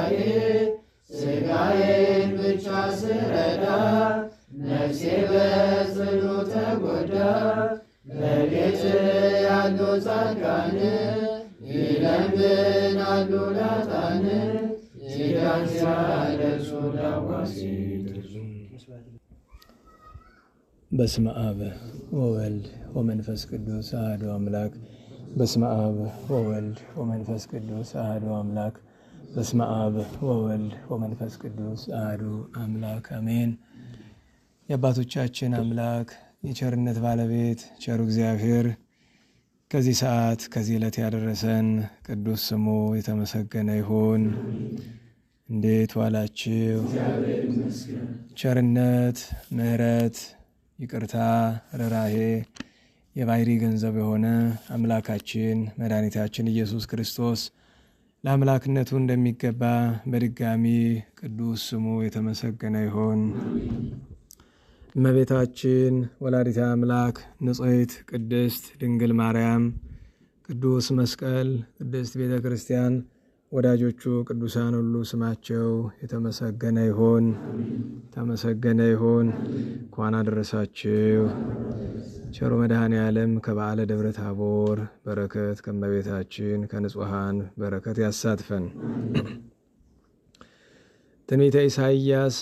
ጌታዬ ሥጋዬን ብቻ ስረዳ ነፍሴ በጽኑ ተጎዳ። በቤት ያሉ ጻድቃን ይለምናሉ ላጣን ኪዳን ሲያደርሱ ዳዋሲ። በስመ አብ ወወልድ ወመንፈስ ቅዱስ አሐዱ አምላክ። በስመ አብ ወወልድ ወመንፈስ ቅዱስ አሐዱ አምላክ። በስመ አብ ወወልድ ወመንፈስ ቅዱስ አሐዱ አምላክ አሜን። የአባቶቻችን አምላክ የቸርነት ባለቤት ቸሩ እግዚአብሔር ከዚህ ሰዓት ከዚህ ዕለት ያደረሰን ቅዱስ ስሙ የተመሰገነ ይሁን። እንዴት ዋላችሁ? ቸርነት፣ ምሕረት፣ ይቅርታ፣ ርኅራኄ የባሕርይ ገንዘብ የሆነ አምላካችን መድኃኒታችን ኢየሱስ ክርስቶስ ለአምላክነቱ እንደሚገባ በድጋሚ ቅዱስ ስሙ የተመሰገነ ይሁን። እመቤታችን ወላዲተ አምላክ ንጽሕት ቅድስት ድንግል ማርያም፣ ቅዱስ መስቀል፣ ቅድስት ቤተ ክርስቲያን፣ ወዳጆቹ ቅዱሳን ሁሉ ስማቸው የተመሰገነ ይሁን። ተመሰገነ ይሁን። እንኳን አደረሳችሁ። ቸሩ መድኃኔ ዓለም ከበዓለ ደብረ ታቦር በረከት ከእመቤታችን ከንጹሐን በረከት ያሳትፈን። ትንቢተ ኢሳይያስ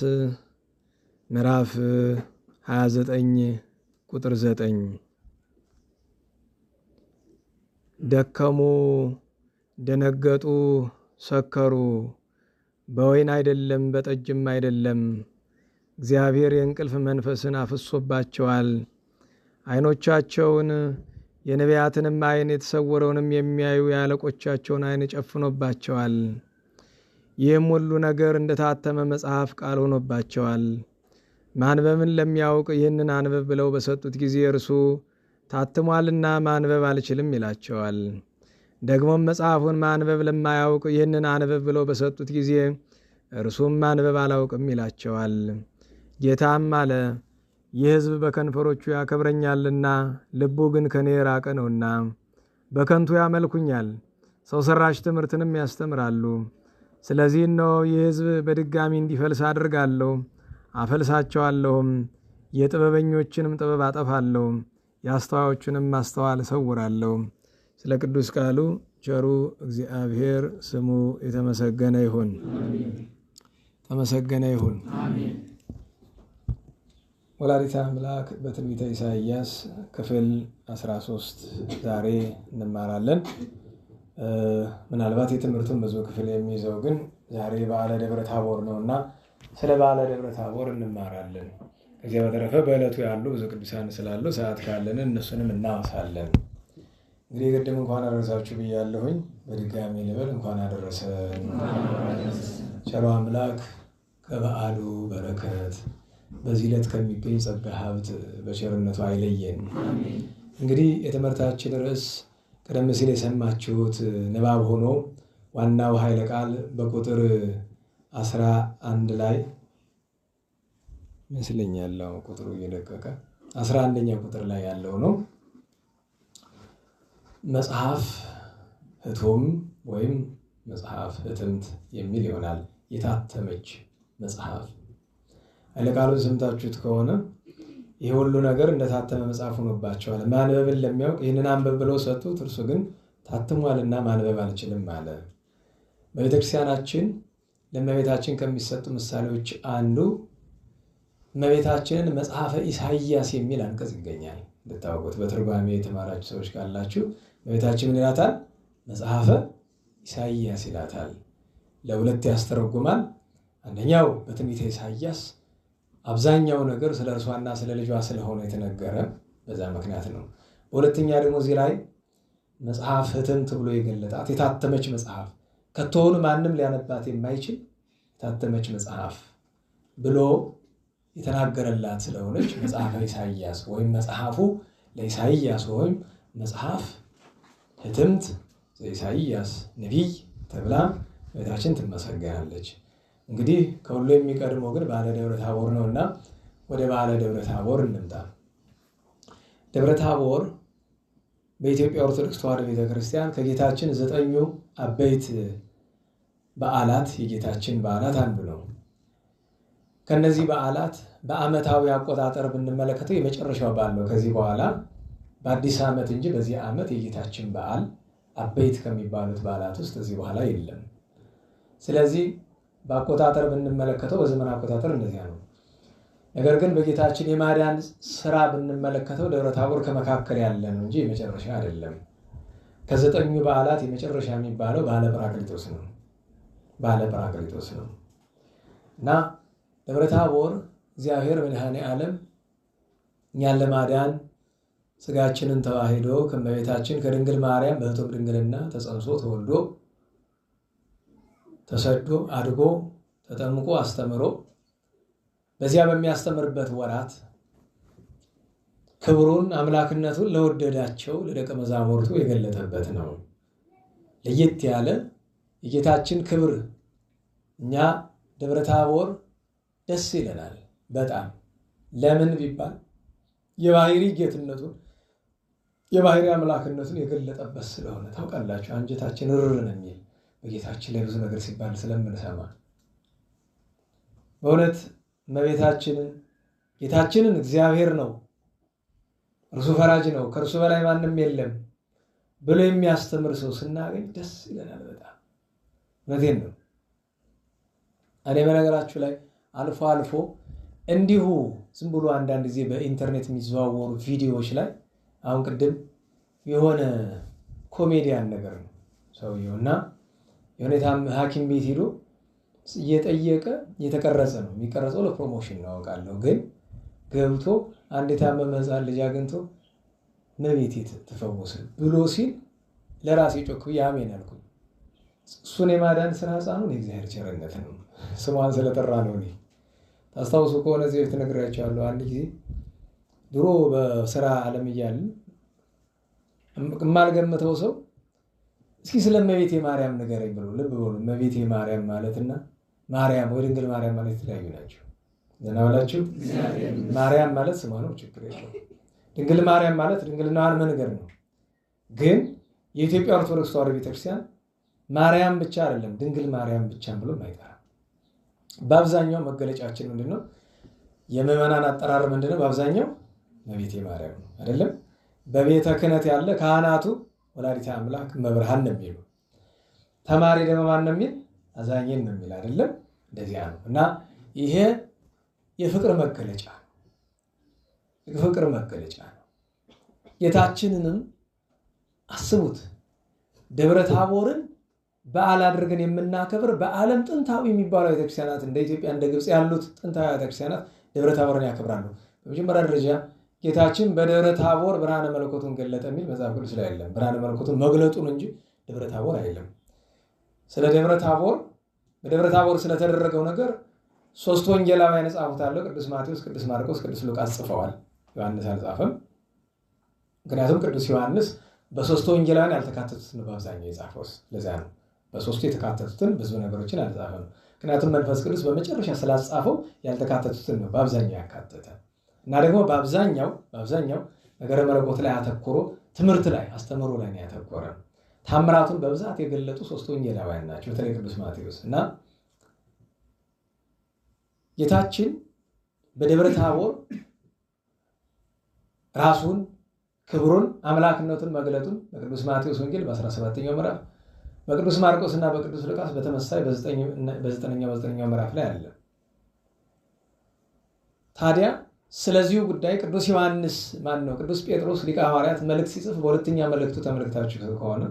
ምዕራፍ 29 ቁጥር 9 ደከሙ፣ ደነገጡ፣ ሰከሩ፣ በወይን አይደለም በጠጅም አይደለም፣ እግዚአብሔር የእንቅልፍ መንፈስን አፍሶባቸዋል። ዓይኖቻቸውን የነቢያትንም ዓይን የተሰወረውንም የሚያዩ የአለቆቻቸውን ዓይን ጨፍኖባቸዋል። ይህም ሁሉ ነገር እንደታተመ መጽሐፍ ቃል ሆኖባቸዋል። ማንበብን ለሚያውቅ ይህንን አንብብ ብለው በሰጡት ጊዜ እርሱ ታትሟልና ማንበብ አልችልም ይላቸዋል። ደግሞም መጽሐፉን ማንበብ ለማያውቅ ይህንን አንብብ ብለው በሰጡት ጊዜ እርሱም ማንበብ አላውቅም ይላቸዋል። ጌታም አለ፣ ይህ ሕዝብ በከንፈሮቹ ያከብረኛልና ልቡ ግን ከኔ የራቀ ነውና በከንቱ ያመልኩኛል፣ ሰው ሰራሽ ትምህርትንም ያስተምራሉ። ስለዚህ እነሆ ይህ ሕዝብ በድጋሚ እንዲፈልስ አድርጋለሁ፣ አፈልሳቸዋለሁም። የጥበበኞችንም ጥበብ አጠፋለሁ፣ የአስተዋዮቹንም ማስተዋል እሰውራለሁ። ስለ ቅዱስ ቃሉ ቸሩ እግዚአብሔር ስሙ የተመሰገነ ይሁን። ተመሰገነ ይሁን። ወላዲተ አምላክ በትንቢተ ኢሳይያስ ክፍል 13 ዛሬ እንማራለን። ምናልባት የትምህርቱን ብዙ ክፍል የሚይዘው ግን ዛሬ በዓለ ደብረ ታቦር ነውና ስለ በዓለ ደብረ ታቦር እንማራለን። ከዚያ በተረፈ በዕለቱ ያሉ ብዙ ቅዱሳን ስላሉ ሰዓት ካለን እነሱንም እናወሳለን። እንግዲህ ቅድም እንኳን አደረሳችሁ ብያለሁኝ። በድጋሚ ልበል እንኳን አደረሰን። ቸሩ አምላክ ከበዓሉ በረከት በዚህ ዕለት ከሚገኝ ጸጋ ሀብት በቸርነቱ አይለየን። እንግዲህ የትምህርታችን ርዕስ ቀደም ሲል የሰማችሁት ንባብ ሆኖ ዋናው ኃይለ ቃል በቁጥር 11 ላይ ይመስለኛል። ቁጥሩ እየደቀቀ 11ኛ ቁጥር ላይ ያለው ነው። መጽሐፍ ህቱም ወይም መጽሐፍ ህትምት የሚል ይሆናል። የታተመች መጽሐፍ ኃይለ ቃሉን ሰምታችሁት ከሆነ ይህ ሁሉ ነገር እንደታተመ መጽሐፍ ሆኖባቸዋል። ማንበብን ለሚያውቅ ይህንን አንበብ ብለው ሰጡት፣ እርሱ ግን ታትሟልና ማንበብ አልችልም አለ። በቤተክርስቲያናችን ለእመቤታችን ከሚሰጡ ምሳሌዎች አንዱ እመቤታችንን መጽሐፈ ኢሳይያስ የሚል አንቀጽ ይገኛል። እንድታወቁት በትርጓሜ የተማራችሁ ሰዎች ካላችሁ እመቤታችን ምን ይላታል? መጽሐፈ ኢሳይያስ ይላታል። ለሁለት ያስተረጉማል። አንደኛው በትንቢተ ኢሳይያስ አብዛኛው ነገር ስለ እርሷና ስለ ልጇ ስለሆነ የተነገረ በዛ ምክንያት ነው። በሁለተኛ ደግሞ እዚህ ላይ መጽሐፍ ህትምት ብሎ የገለጣት የታተመች መጽሐፍ ከቶውን ማንም ሊያነባት የማይችል የታተመች መጽሐፍ ብሎ የተናገረላት ስለሆነች መጽሐፈ ኢሳይያስ ወይም መጽሐፉ ለኢሳይያስ ወይም መጽሐፍ ህትምት ዘኢሳይያስ ነቢይ ተብላ ቤታችን ትመሰገናለች። እንግዲህ ከሁሉ የሚቀድመው ግን በዓለ ደብረ ታቦር ነውና ወደ በዓለ ደብረ ታቦር እንምጣ። ደብረ ታቦር በኢትዮጵያ ኦርቶዶክስ ተዋሕዶ ቤተክርስቲያን ከጌታችን 9 አበይት በዓላት የጌታችን በዓላት አንዱ ነው። ከነዚህ በዓላት በዓመታዊ አቆጣጠር ብንመለከተው የመጨረሻው በዓል ነው። ከዚህ በኋላ በአዲስ ዓመት እንጂ በዚህ ዓመት የጌታችን በዓል አበይት ከሚባሉት በዓላት ውስጥ ከዚህ በኋላ የለም። ስለዚህ በአቆጣጠር ብንመለከተው በዘመን አቆጣጠር እንደዚያ ነው። ነገር ግን በጌታችን የማዳን ስራ ብንመለከተው ደብረ ታቦር ከመካከል ያለ ነው እንጂ የመጨረሻ አይደለም። ከዘጠኙ በዓላት የመጨረሻ የሚባለው በዓለ ጰራቅሊጦስ ነው። በዓለ ጰራቅሊጦስ ነው እና ደብረ ታቦር እግዚአብሔር መድኃኔ ዓለም እኛን ለማዳን ስጋችንን ተዋሂዶ ከእመቤታችን ከድንግል ማርያም በሕቱም ድንግልና ተጸንሶ ተወልዶ ተሰዶ አድጎ ተጠምቆ አስተምሮ በዚያ በሚያስተምርበት ወራት ክብሩን አምላክነቱን ለወደዳቸው ለደቀ መዛሙርቱ የገለጠበት ነው። ለየት ያለ የጌታችን ክብር እኛ ደብረ ታቦር ደስ ይለናል በጣም። ለምን ቢባል የባህሪ ጌትነቱን የባህሪ አምላክነቱን የገለጠበት ስለሆነ። ታውቃላችሁ አንጀታችን ርር ነው የሚል በጌታችን ላይ ብዙ ነገር ሲባል ስለምንሰማ በእውነት እመቤታችንን ጌታችንን እግዚአብሔር ነው እርሱ ፈራጅ ነው ከእርሱ በላይ ማንም የለም ብሎ የሚያስተምር ሰው ስናገኝ ደስ ይለናል በጣም። እውነቴን ነው። እኔ በነገራችሁ ላይ አልፎ አልፎ እንዲሁ ዝም ብሎ አንዳንድ ጊዜ በኢንተርኔት የሚዘዋወሩ ቪዲዮዎች ላይ አሁን ቅድም የሆነ ኮሜዲያን ነገር ነው ሰውየው እና የሆነ ሐኪም ቤት ሄዶ እየጠየቀ እየተቀረጸ ነው የሚቀረጸው ለፕሮሞሽን ነው አውቃለሁ። ግን ገብቶ አንድ የታመመ ሕፃን ልጅ አግኝቶ እመቤቴ ትፈውስ ብሎ ሲል ለራሴ ጮክ ብዬ አሜን አልኩኝ። እሱን የማዳን ስራ ሕፃኑን የእግዚአብሔር ቸርነት ነው። ስሟን ስለጠራ ነው። እኔ ታስታውሱ ከሆነ እዚህ በፊት ነግሬያቸዋለሁ። አንድ ጊዜ ድሮ በስራ ዓለም እያልን የማልገምተው ሰው እስኪ ስለ እመቤቴ ማርያም ንገረኝ ብሎ ልብ በሉ። እመቤቴ ማርያም ማለትና ማርያም ወይ ድንግል ማርያም ማለት የተለያዩ ናቸው። ደህና ዋላችሁ። ማርያም ማለት ስሟ ነው፣ ችግር የለውም። ድንግል ማርያም ማለት ድንግልናዋን መንገር ነው። ግን የኢትዮጵያ ኦርቶዶክስ ተዋሕዶ ቤተክርስቲያን ማርያም ብቻ አይደለም ድንግል ማርያም ብቻ ብሎ አይጠራም። በአብዛኛው መገለጫችን ምንድነው? የምዕመናን አጠራር ምንድነው? በአብዛኛው እመቤቴ ማርያም ነው አይደለም? በቤተ ክህነት ያለ ካህናቱ ወላዲተ አምላክ መብርሃን ነው የሚሉ፣ ተማሪ ደግሞ ማን ነው የሚል? አዛኝን ነው የሚል አይደለም? እንደዚያ ነው። እና ይሄ የፍቅር መገለጫ ነው። ጌታችንንም አስቡት ደብረ ታቦርን በዓል አድርገን የምናከብር በዓለም ጥንታዊ የሚባሉ ቤተክርስቲያናት እንደ ኢትዮጵያ እንደ ግብፅ ያሉት ጥንታዊ ቤተክርስቲያናት ደብረ ታቦርን ያከብራሉ። በመጀመሪያ ደረጃ ጌታችን በደብረ ታቦር ብርሃነ መለኮቱን ገለጠ የሚል መጽሐፍ ቅዱስ ላይ የለም። ብርሃነ መለኮቱን መግለጡን እንጂ ደብረ ታቦር አይደለም። ስለ ደብረ ታቦር በደብረ ታቦር ስለተደረገው ነገር ሶስት ወንጌላውያን የጻፉት አለ። ቅዱስ ማቴዎስ፣ ቅዱስ ማርቆስ፣ ቅዱስ ሉቃስ ጽፈዋል። ዮሐንስ አልጻፈም። ምክንያቱም ቅዱስ ዮሐንስ በሶስቱ ወንጌላውያን ያልተካተቱትን በአብዛኛው የጻፈው ለዚያ ነው። በሶስቱ የተካተቱትን ብዙ ነገሮችን አልጻፈም። ምክንያቱም መንፈስ ቅዱስ በመጨረሻ ስላጻፈው ያልተካተቱትን ነው በአብዛኛው ያካተተ እና ደግሞ በአብዛኛው ነገረ መለኮት ላይ አተኩሮ ትምህርት ላይ አስተምሮ ላይ ነው ያተኮረ። ታምራቱን በብዛት የገለጡ ሶስቱ ወንጌላውያን ናቸው፣ በተለይ ቅዱስ ማቴዎስ እና ጌታችን በደብረ ታቦር ራሱን ክብሩን አምላክነቱን መግለጡን በቅዱስ ማቴዎስ ወንጌል በ17ኛው ምዕራፍ በቅዱስ ማርቆስ እና በቅዱስ ሉቃስ በተመሳሳይ በ9ኛው ምዕራፍ ላይ አለ። ታዲያ ስለዚሁ ጉዳይ ቅዱስ ዮሐንስ ቅዱስ ጴጥሮስ ሊቀ ሐዋርያት መልእክት ሲጽፍ በሁለተኛ መልእክቱ ተመልክታችሁ ከሆነ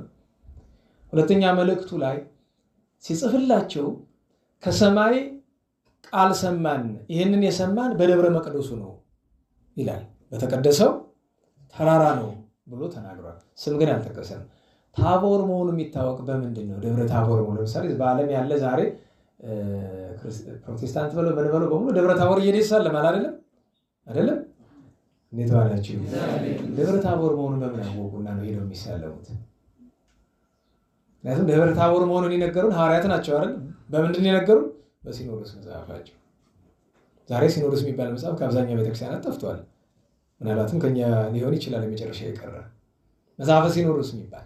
ሁለተኛ መልእክቱ ላይ ሲጽፍላቸው ከሰማይ ቃል ሰማን፣ ይህንን የሰማን በደብረ መቅደሱ ነው ይላል። በተቀደሰው ተራራ ነው ብሎ ተናግሯል። ስም ግን አልጠቀሰም። ታቦር መሆኑ የሚታወቅ በምንድን ነው? ደብረ ታቦር መሆኑ ለምሳሌ በዓለም ያለ ዛሬ ፕሮቴስታንት በለው ምን በለው በሙሉ ደብረ ታቦር እየሄደ ይሳለማል አይደለም? እንዴት ዋላችሁ? ደብረ ታቦር መሆኑን በምን አወቁና ነው ሄደው የሚሳለሙት? ምክንያቱም ደብረ ታቦር መሆኑን የነገሩን ሐዋርያት ናቸው አይደል? በምንድን ነው የነገሩን? በሲኖዶስ መጽሐፋቸው። ዛሬ ሲኖዶስ የሚባል መጽሐፍ ከአብዛኛው ቤተክርስቲያናት ጠፍቷል። ምናልባትም ከኛ ሊሆን ይችላል የመጨረሻ የቀረ መጽሐፈ ሲኖዶስ የሚባል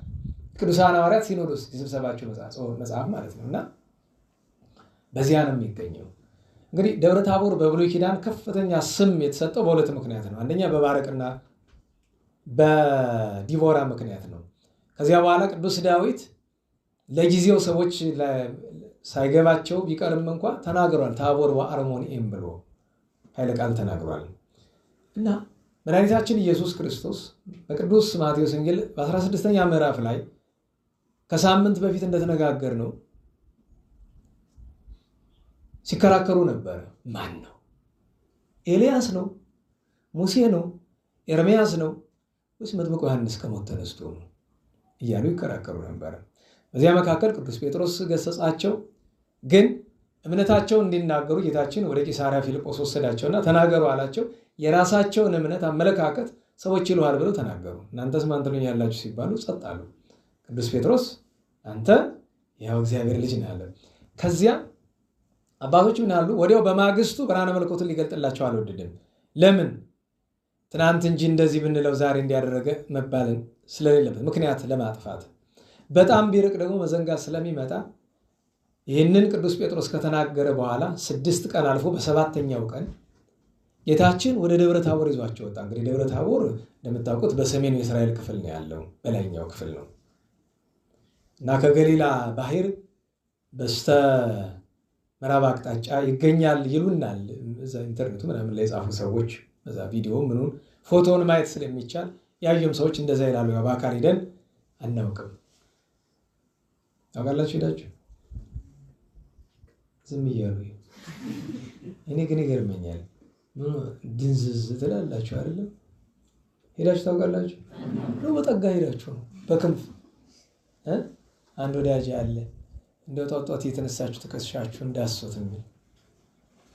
ቅዱሳን ሐዋርያት ሲኖዶስ የስብሰባቸው መጽሐፍ ማለት ነው። እና በዚያ ነው የሚገኘው። እንግዲህ ደብረ ታቦር በብሉይ ኪዳን ከፍተኛ ስም የተሰጠው በሁለት ምክንያት ነው። አንደኛ በባረቅና በዲቦራ ምክንያት ነው። ከዚያ በኋላ ቅዱስ ዳዊት ለጊዜው ሰዎች ሳይገባቸው ቢቀርም እንኳ ተናግሯል። ታቦር ወአርሞንኤም ብሎ ኃይለ ቃል ተናግሯል። እና መድኃኒታችን ኢየሱስ ክርስቶስ በቅዱስ ማቴዎስ ወንጌል በ16ኛ ምዕራፍ ላይ ከሳምንት በፊት እንደተነጋገር ነው ሲከራከሩ ነበረ። ማን ነው? ኤልያስ ነው? ሙሴ ነው? ኤርምያስ ነው? ወይስ መጥምቁ ዮሐንስ ከሞት ተነስቶ ነው እያሉ ይከራከሩ ነበረ። በዚያ መካከል ቅዱስ ጴጥሮስ ገሰጻቸው። ግን እምነታቸውን እንዲናገሩ ጌታችን ወደ ቂሳርያ ፊልጶስ ወሰዳቸውና ተናገሩ አላቸው። የራሳቸውን እምነት አመለካከት ሰዎች ይሉሃል ብለው ተናገሩ። እናንተስ ማን ትሉኛላችሁ ሲባሉ ጸጥ አሉ። ቅዱስ ጴጥሮስ አንተ ያው እግዚአብሔር ልጅ ነህ አለ። ከዚያ አባቶች ምን አሉ? ወዲያው በማግስቱ ብርሃነ መለኮትን ሊገልጥላቸው አልወደድም። ለምን? ትናንት እንጂ እንደዚህ ብንለው ዛሬ እንዲያደረገ መባልን ስለሌለበት ምክንያት ለማጥፋት በጣም ቢርቅ ደግሞ መዘንጋት ስለሚመጣ ይህንን ቅዱስ ጴጥሮስ ከተናገረ በኋላ 6 ቀን አልፎ በሰባተኛው ቀን ጌታችን ወደ ደብረ ታቦር ይዟቸው ወጣ። እንግዲህ ደብረ ታቦር እንደምታውቁት በሰሜኑ የእስራኤል ክፍል ነው ያለው፣ በላይኛው ክፍል ነው እና ከገሊላ ባህር በስተ ምዕራብ አቅጣጫ ይገኛል ይሉናል። እዛ ኢንተርኔቱ ምናምን ላይ የጻፉ ሰዎች በዛ ቪዲዮ ምኑን ፎቶውን ማየት ስለሚቻል ያዩም ሰዎች እንደዛ ይላሉ። በአካል ሄደን አናውቅም። ታውቃላችሁ ሄዳችሁ ዝም እያሉ እኔ ግን ይገርመኛል። ድንዝዝ ትላላችሁ አይደለም? ሄዳችሁ ታውቃላችሁ? ነው በጠጋ ሄዳችሁ ነው በክንፍ አንድ ወዳጅ አለ እንደው ጧጧት የተነሳችሁ ተከስሻችሁ እንዳስሶት የሚል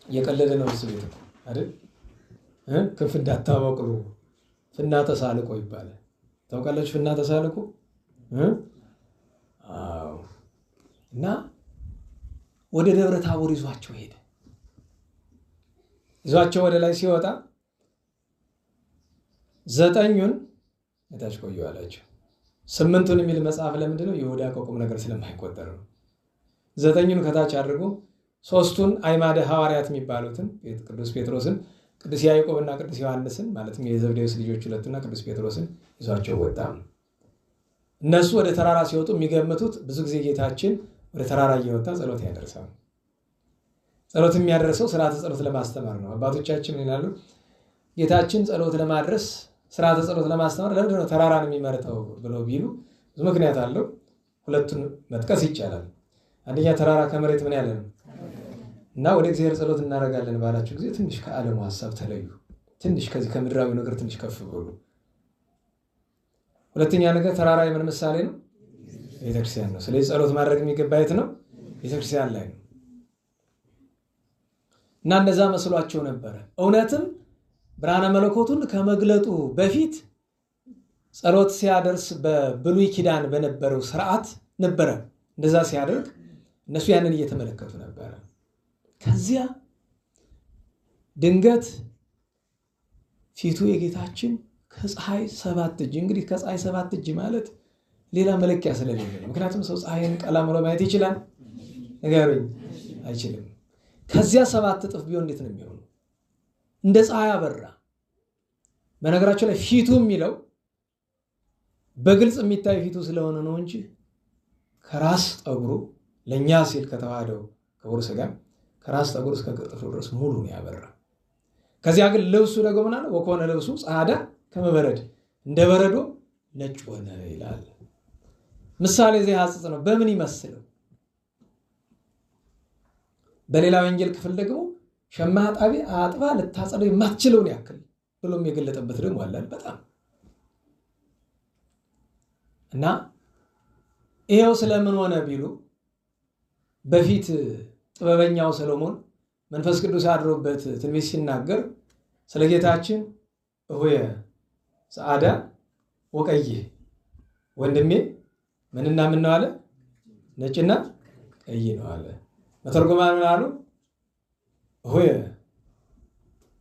እየቀለደ ነው እሱ ቤት አይደል? ክንፍ እንዳታበቅሉ ፍና ተሳልቆ ይባላል። ታውቃላችሁ ፍና ተሳልቆ? አዎ። እና ወደ ደብረ ታቦር ይዟቸው ሄደ። ይዟቸው ወደ ላይ ሲወጣ 9ኙን እታች ቆዩ አላቸው። 8ቱን የሚል መጽሐፍ ለምንድን ነው? ይሁዳ ከቁም ነገር ስለማይቆጠር ነው። 9ኙን ከታች አድርጎ 3ቱን አዕማደ ሐዋርያት የሚባሉትን ቅዱስ ጴጥሮስን፣ ቅዱስ ያዕቆብና ቅዱስ ዮሐንስን ማለትም የዘብዴዎስ ልጆች ሁለቱና ቅዱስ ጴጥሮስን ይዟቸው ወጣ። እነሱ ወደ ተራራ ሲወጡ የሚገምቱት ብዙ ጊዜ ጌታችን ወደ ተራራ እየወጣ ጸሎት ያደርሳል። ጸሎት የሚያደርሰው ስርዓተ ጸሎት ለማስተማር ነው። አባቶቻችን ምን ይላሉ? ጌታችን ጸሎት ለማድረስ ስርዓተ ጸሎት ለማስተማር ለምንድን ነው ተራራን የሚመርጠው ብለው ቢሉ ብዙ ምክንያት አለው። ሁለቱን መጥቀስ ይቻላል። አንደኛ ተራራ ከመሬት ምን ያለ ነው እና ወደ እግዚአብሔር ጸሎት እናደርጋለን ባላችሁ ጊዜ ትንሽ ከዓለሙ ሀሳብ ተለዩ። ትንሽ ከዚህ ከምድራዊ ነገር ትንሽ ከፍ ብሉ። ሁለተኛ ነገር ተራራ የምን ምሳሌ ነው? ቤተክርስቲያን ነው። ስለዚህ ጸሎት ማድረግ የሚገባ የት ነው? ቤተክርስቲያን ላይ ነው። እና እንደዛ መስሏቸው ነበረ። እውነትም ብርሃነ መለኮቱን ከመግለጡ በፊት ጸሎት ሲያደርስ በብሉይ ኪዳን በነበረው ስርዓት ነበረ። እንደዛ ሲያደርግ እነሱ ያንን እየተመለከቱ ነበረ። ከዚያ ድንገት ፊቱ የጌታችን ከፀሐይ 7 እጅ፣ እንግዲህ ከፀሐይ 7 እጅ ማለት ሌላ መለኪያ ስለሌለ ነው። ምክንያቱም ሰው ፀሐይን ቀላ ብሎ ማየት ይችላል? ንገሩኝ። አይችልም። ከዚያ 7 እጥፍ ቢሆን እንዴት ነው የሚሆነው? እንደ ፀሐይ አበራ። በነገራቸው ላይ ፊቱ የሚለው በግልጽ የሚታይ ፊቱ ስለሆነ ነው እንጂ ከራስ ጠጉሩ ለእኛ ሲል ከተዋህደው ክቡር ሥጋ ከራስ ጠጉር እስከ ጥፍሩ ድረስ ሙሉ ነው ያበራ። ከዚያ ግን ልብሱ ደግሞ ምን አለ? ወኮነ ልብሱ ጸዓዳ ከመ በረድ፣ እንደ በረዶ ነጭ ሆነ ይላል። ምሳሌ እዚህ ሐጽጽ ነው። በምን ይመስለው? በሌላ ወንጌል ክፍል ደግሞ ሸማ አጣቢ አጥባ ልታጸደው የማትችለውን ያክል ብሎም የገለጠበት ደግሞ አለ። በጣም እና ይሄው ስለምን ሆነ ቢሉ በፊት ጥበበኛው ሰሎሞን መንፈስ ቅዱስ አድሮበት ትንቢት ሲናገር ስለ ጌታችን እሆየ ጸዓዳ ወቀይ፣ ወንድሜ ምንና ምን ነው አለ? ነጭና ቀይ ነው አለ። መተርጎማን ምን አሉ? እሆየ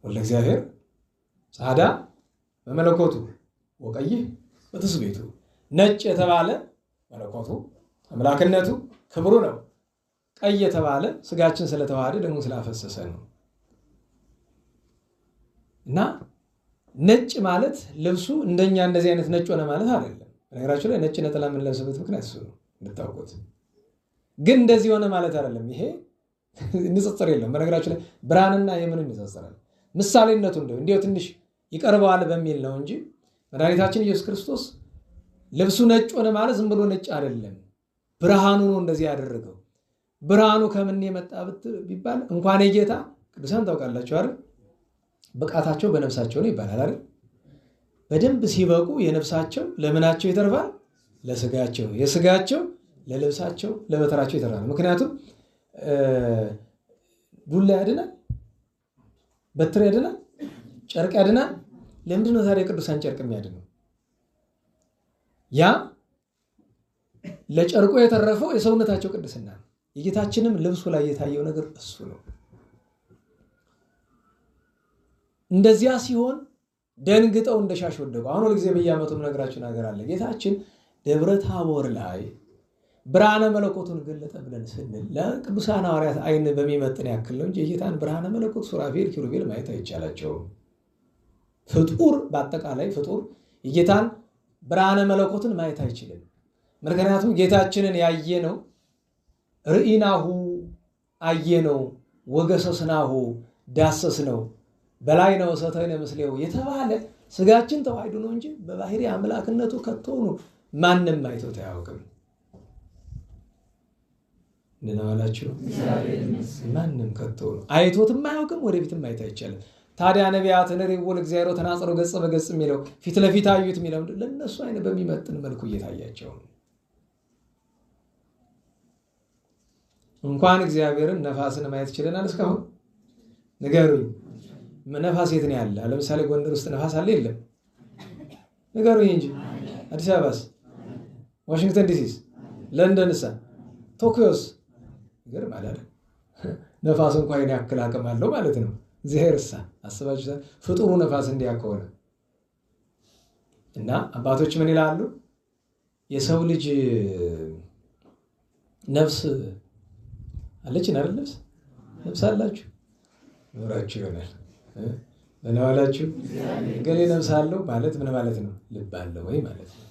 ወልደ እግዚአብሔር ጸዓዳ በመለኮቱ ወቀይ በትስብእቱ፣ ነጭ የተባለ መለኮቱ አምላክነቱ ክብሩ ነው። ቀይ የተባለ ስጋችን ስለተዋሃደ ደሙን ስላፈሰሰ ነው። እና ነጭ ማለት ልብሱ እንደኛ እንደዚህ አይነት ነጭ ሆነ ማለት አይደለም። ነገራችሁ ላይ ነጭ ነጠላ የምንለብስበት ምክንያት እሱ ነው እንድታውቁት። ግን እንደዚህ ሆነ ማለት አይደለም። ይሄ ንጽጽር የለውም። በነገራችሁ ላይ ብርሃንና የምን ይነጻጸራል? ምሳሌነቱ እንዲያው ትንሽ ይቀርበዋል በሚል ነው እንጂ መድኃኒታችን ኢየሱስ ክርስቶስ ልብሱ ነጭ ሆነ ማለት ዝም ብሎ ነጭ አይደለም። ብርሃኑ ነው እንደዚህ ያደረገው። ብርሃኑ ከምን የመጣ ቢባል እንኳን የጌታ ቅዱሳን ታውቃላችሁ አይደል? ብቃታቸው በነፍሳቸው ነው ይባላል አይደል? በደንብ ሲበቁ የነፍሳቸው ለምናቸው ይተርፋል? ለስጋቸው፣ የስጋቸው ለልብሳቸው ለበተራቸው ይተርፋል። ምክንያቱም ዱላ ያድናል፣ በትር ያድናል፣ ጨርቅ ያድናል። ለምንድን ነው ታዲያ ቅዱሳን ጨርቅ የሚያድነው? ያ ለጨርቁ የተረፈው የሰውነታቸው ቅድስና ነው። የጌታችንም ልብሱ ላይ የታየው ነገር እሱ ነው። እንደዚያ ሲሆን ደንግጠው እንደሻሽ ወደቁ። አሁን ሁልጊዜ በየዓመቱ ነገራችሁ ነገር አለ። ጌታችን ደብረ ታቦር ላይ ብርሃነ መለኮቱን ገለጠ ብለን ስንል ለቅዱሳን ሐዋርያት አይን በሚመጥን ያክል ነው እንጂ የጌታን ብርሃነ መለኮት ሱራፌል ኪሩቤል ማየት አይቻላቸውም። ፍጡር በአጠቃላይ ፍጡር የጌታን ብርሃነ መለኮትን ማየት አይችልም። ምክንያቱም ጌታችንን ያየነው ርኢናሁ አየነው፣ ወገሰስናሁ ዳሰስነው፣ በላይ ነው ሰተይነ ምስሌው የተባለ ስጋችን ተዋህዶ ነው እንጂ በባህሪ አምላክነቱ ከቶኑ ማንም አይቶት አያውቅም። እንደናላችሁ ማንም ከቶኑ አይቶትም አያውቅም፣ ወደፊትም ማየት አይቻልም። ታዲያ ነቢያትን ሪውል እግዚአብሔር ተናጽሮ ገጽ በገጽ የሚለው ፊት ለፊት አዩት የሚለው ለነሱ አይነ በሚመጥን መልኩ እየታያቸው ነው። እንኳን እግዚአብሔርን ነፋስን ማየት ይችላል። እስካሁን ንገሩኝ፣ ነፋስ የት ነው ያለ? ለምሳሌ ጎንደር ውስጥ ነፋስ አለ የለም? ንገሩኝ እንጂ። አዲስ አበባስ? ዋሽንግተን ዲሲስ? ለንደንስ? ቶኪዮስ? ይገርማል አይደል? ነፋስ እንኳን ያክል አቅም አለው ማለት ነው። እግዚአብሔርሳ አስባችሁታል? ፍጡሩ ነፋስ እንዲያ ከሆነ እና አባቶች ምን ይላሉ? የሰው ልጅ ነፍስ አለችን አይደል? ነፍስ አላችሁ ኖራችሁ ይሆናል በነዋላችሁ ገሌ ነፍስ አለው ማለት ምን ማለት ነው? ልብ አለው ወይ ማለት ነው።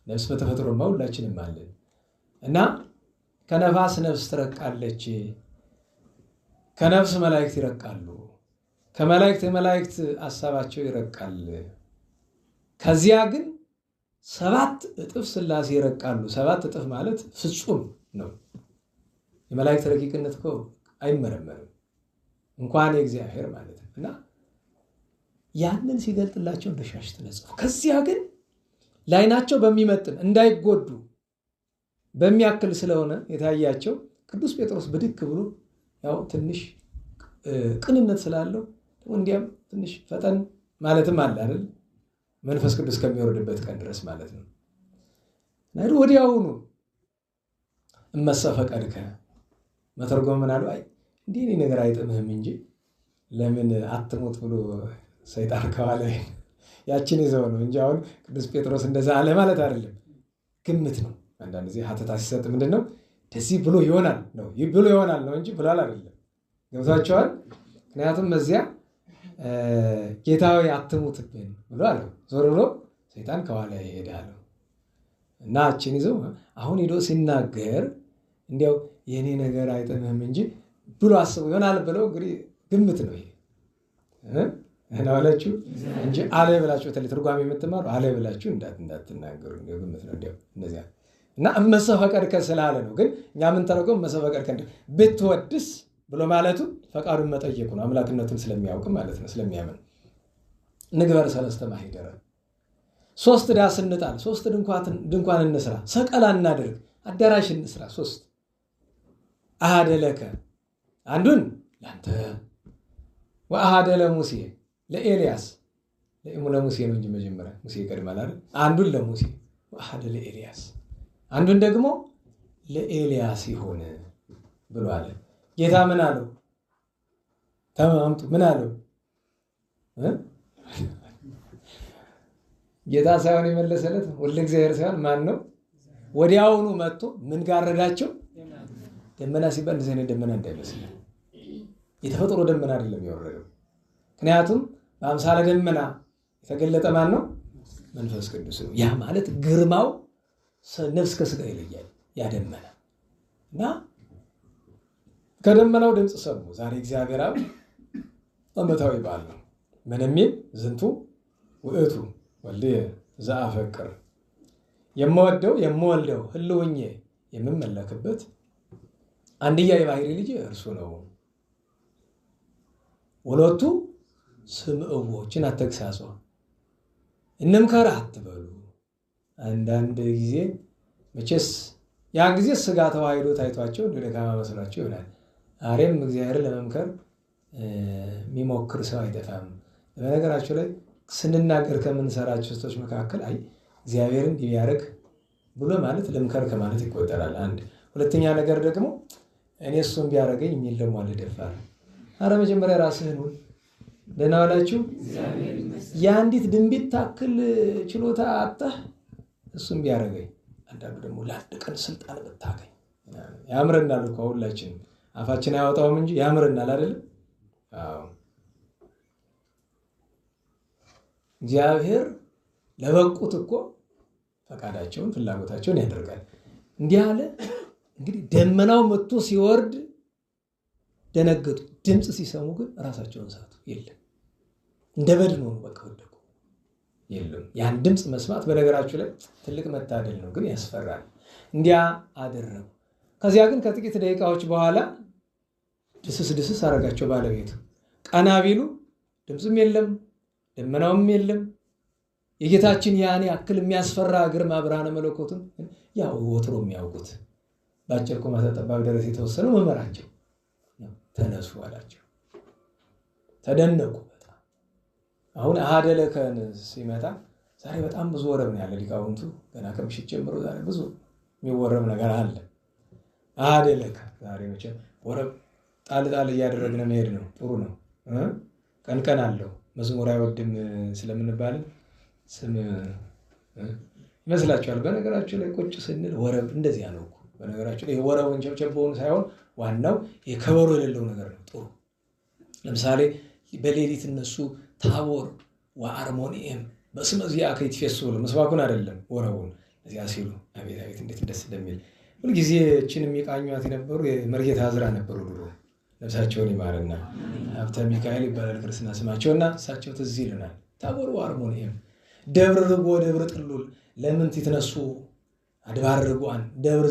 ነፍስ በተፈጥሮማ ሁላችንም አለን እና ከነፋስ ነፍስ ትረቃለች፣ ከነፍስ መላእክት ይረቃሉ፣ ከመላእክት የመላእክት ሐሳባቸው ይረቃል። ከዚያ ግን 7 እጥፍ ሥላሴ ይረቃሉ። 7 እጥፍ ማለት ፍጹም ነው። የመላእክት ረቂቅነት እኮ አይመረመርም እንኳን የእግዚአብሔር ማለት ነው። እና ያንን ሲገልጥላቸው እንደሻሽ ተነጽፈው ከዚያ ግን ላይናቸው በሚመጥን እንዳይጎዱ በሚያክል ስለሆነ የታያቸው ቅዱስ ጴጥሮስ ብድክ ብሎ ያው ትንሽ ቅንነት ስላለው እንዲያም ትንሽ ፈጠን ማለትም አለ አይደል? መንፈስ ቅዱስ ከሚወርድበት ቀን ድረስ ማለት ነው። ናይሩ ወዲያውኑ እመሰፈቀድከ መተርጎም ምን አሉ? አይ እንዲህ ነገር አይጥምህም እንጂ ለምን አትሞት ብሎ ሰይጣን ከዋለ ያችን ይዘው ነው እንጂ አሁን ቅዱስ ጴጥሮስ እንደዛ አለ ማለት አይደለም። ግምት ነው። አንዳንድ ጊዜ ሀተታ ሲሰጥ ምንድነው እንደዚህ ብሎ ይሆናል ነው ብሎ ይሆናል ነው እንጂ ብሏል አይደለም። ገብቷቸዋል? ምክንያቱም እዚያ ጌታዊ አትሙትብን ብሎ አለው። ዞር ብሎ ሰይጣን ከኋላ ይሄዳል እና አችን ይዘው አሁን ሄዶ ሲናገር እንዲያው የኔ ነገር አይጥምህም እንጂ ብሎ አስበው ይሆናል ብለው እንግዲህ ግምት ነው ይሄ እናዋላችሁ እንጂ አለ ብላችሁ ትርጓሜ የምትማሩ አለ ብላችሁ እንዳትናገሩ ግምት ነው እንዲያው እንደዚያ እና እመሰፈቀድከ ስላለ ነው። ግን እኛ ምን ተረጎም እመሰፈቀድከ ብትወድስ ብሎ ማለቱ ፈቃዱን መጠየቁ ነው። አምላክነቱን ስለሚያውቅ ማለት ነው፣ ስለሚያምን። ንግበር 3 ማኅደረ 3 ዳስ እንጣል፣ 3 ድንኳን እንስራ፣ ሰቀላ እናድርግ፣ አዳራሽ እንስራ። 3 አሐደ ለከ አንዱን ለአንተ ወአሐደ ለሙሴ ለኤልያስ ለሙሴ ነው እንጂ መጀመሪያ ሙሴ ይቀድማል አይደል? አንዱን ለሙሴ ወአሐደ ለኤልያስ አንዱን ደግሞ ለኤልያስ ይሆን ብሎ አለ። ጌታ ምን አለው? ተማምጡ ምን አለው? ጌታ ሳይሆን የመለሰለት ወልደ እግዚአብሔር ሳይሆን ማን ነው? ወዲያውኑ መጥቶ ምን ጋረዳቸው? ደመና ሲባል እንደዚህ አይነት ደመና እንዳይመስለን፣ የተፈጥሮ ደመና አይደለም የወረደው። ምክንያቱም በአምሳለ ደመና የተገለጠ ማን ነው? መንፈስ ቅዱስ ነው። ያ ማለት ግርማው ነፍስ ከስጋ ይለያል ያ ደመና እና ከደመናው ድምፅ ሰሙ። ዛሬ እግዚአብሔር አብ ዓመታዊ በዓል ነው። ምን የሚል ዝንቱ ውእቱ ወልድየ ዘአፈቅር፣ የምወደው የምወልደው ህልውኜ የምመለክበት አንድያ የባሕርይ ልጅ እርሱ ነው። ወሎቱ ስምዕዎችን አተግሳጿ፣ እንምከር አትበሉ። አንዳንድ ጊዜ መቼስ ያን ጊዜ ስጋ ተዋሂዶ ታይቷቸው እንደ ደካማ መስሏቸው ይሆናል። ዛሬም እግዚአብሔርን ለመምከር የሚሞክር ሰው አይጠፋም። በነገራቸው ላይ ስንናገር ከምንሰራቸው ስቶች መካከል አይ እግዚአብሔርን ቢያደርግ ብሎ ማለት ልምከር ከማለት ይቆጠራል። አንድ ሁለተኛ ነገር ደግሞ እኔ እሱን ቢያደርገኝ የሚል ደግሞ አለ ደፋር። አረ መጀመሪያ ራስህን ሁን። ደህና ዋላችሁ። የአንዲት ድንቢት ታክል ችሎታ አጣህ እሱን ቢያደርገኝ። አንዳንዱ ደግሞ ለአንድ ቀን ስልጣን ብታገኝ ያምረናል እኮ ሁላችንም አፋችን አያወጣውም እንጂ ያምረናል አይደለም? አዎ እግዚአብሔር ለበቁት እኮ ፈቃዳቸውን ፍላጎታቸውን ያደርጋል። እንዲህ አለ። እንግዲህ ደመናው መጥቶ ሲወርድ ደነገጡ። ድምፅ ሲሰሙ ግን ራሳቸውን ሳቱ። የለም እንደ በድን ሆኑ። በቃ ወደቁ። የለም ያን ድምፅ መስማት በነገራችሁ ላይ ትልቅ መታደል ነው፣ ግን ያስፈራል። እንዲያ አደረጉ። ከዚያ ግን ከጥቂት ደቂቃዎች በኋላ ድስስ አረጋቸው ባለቤቱ። ቀና ቢሉ ድምፅም የለም ደመናውም የለም። የጌታችን ያን ያክል የሚያስፈራ ግርማ ብርሃነ መለኮቱን ያው ወትሮ የሚያውቁት በአጭር ቁመተ ጠባብ ደረት የተወሰነው መመራቸው ተነሱ አላቸው። ተደነቁ በጣም። አሁን አሐደ ለከን ሲመጣ ዛሬ በጣም ብዙ ወረብ ነው ያለ ሊቃውንቱ። ገና ከምሽት ጀምሮ ዛሬ ብዙ የሚወረብ ነገር አለ። አሐደ ለከ ዛሬ መቼም ወረብ ጣል እያደረግን መሄድ ነው። ጥሩ ነው። ቀን ቀን አለው። መዝሙር አይወድም ስለምንባል ስም ይመስላችኋል? በነገራችሁ ላይ ቁጭ ስንል ወረብ እንደዚያ ነው እኮ። በነገራችሁ ላይ ወረቡን ቸብቸበውን ሳይሆን ዋናው የከበሮ የሌለው ነገር ነው። ጥሩ ለምሳሌ በሌሊት እነሱ ታቦር ወአርሞኒየም በስመ ዚአከ ይትፌሱ ብሎ መስዋኩን አይደለም ወረቡን እዚያ ሲሉ አቤት አቤት እንዴት ደስ እንደሚል ሁልጊዜ እችን የሚቃኟት የነበሩ የመርጌታ ዕዝራ ነበሩ ድሮ። ነፍሳቸውን ይማርና ሀብተ ሚካኤል ይባላል ክርስትና ስማቸውና እሳቸው ትዝ ይልናል። ታቦር ወአርሞኒየም ደብረ ርጎ ደብረ ጥሉል ለምን ትነሱ አድባር ርጓን ደብረ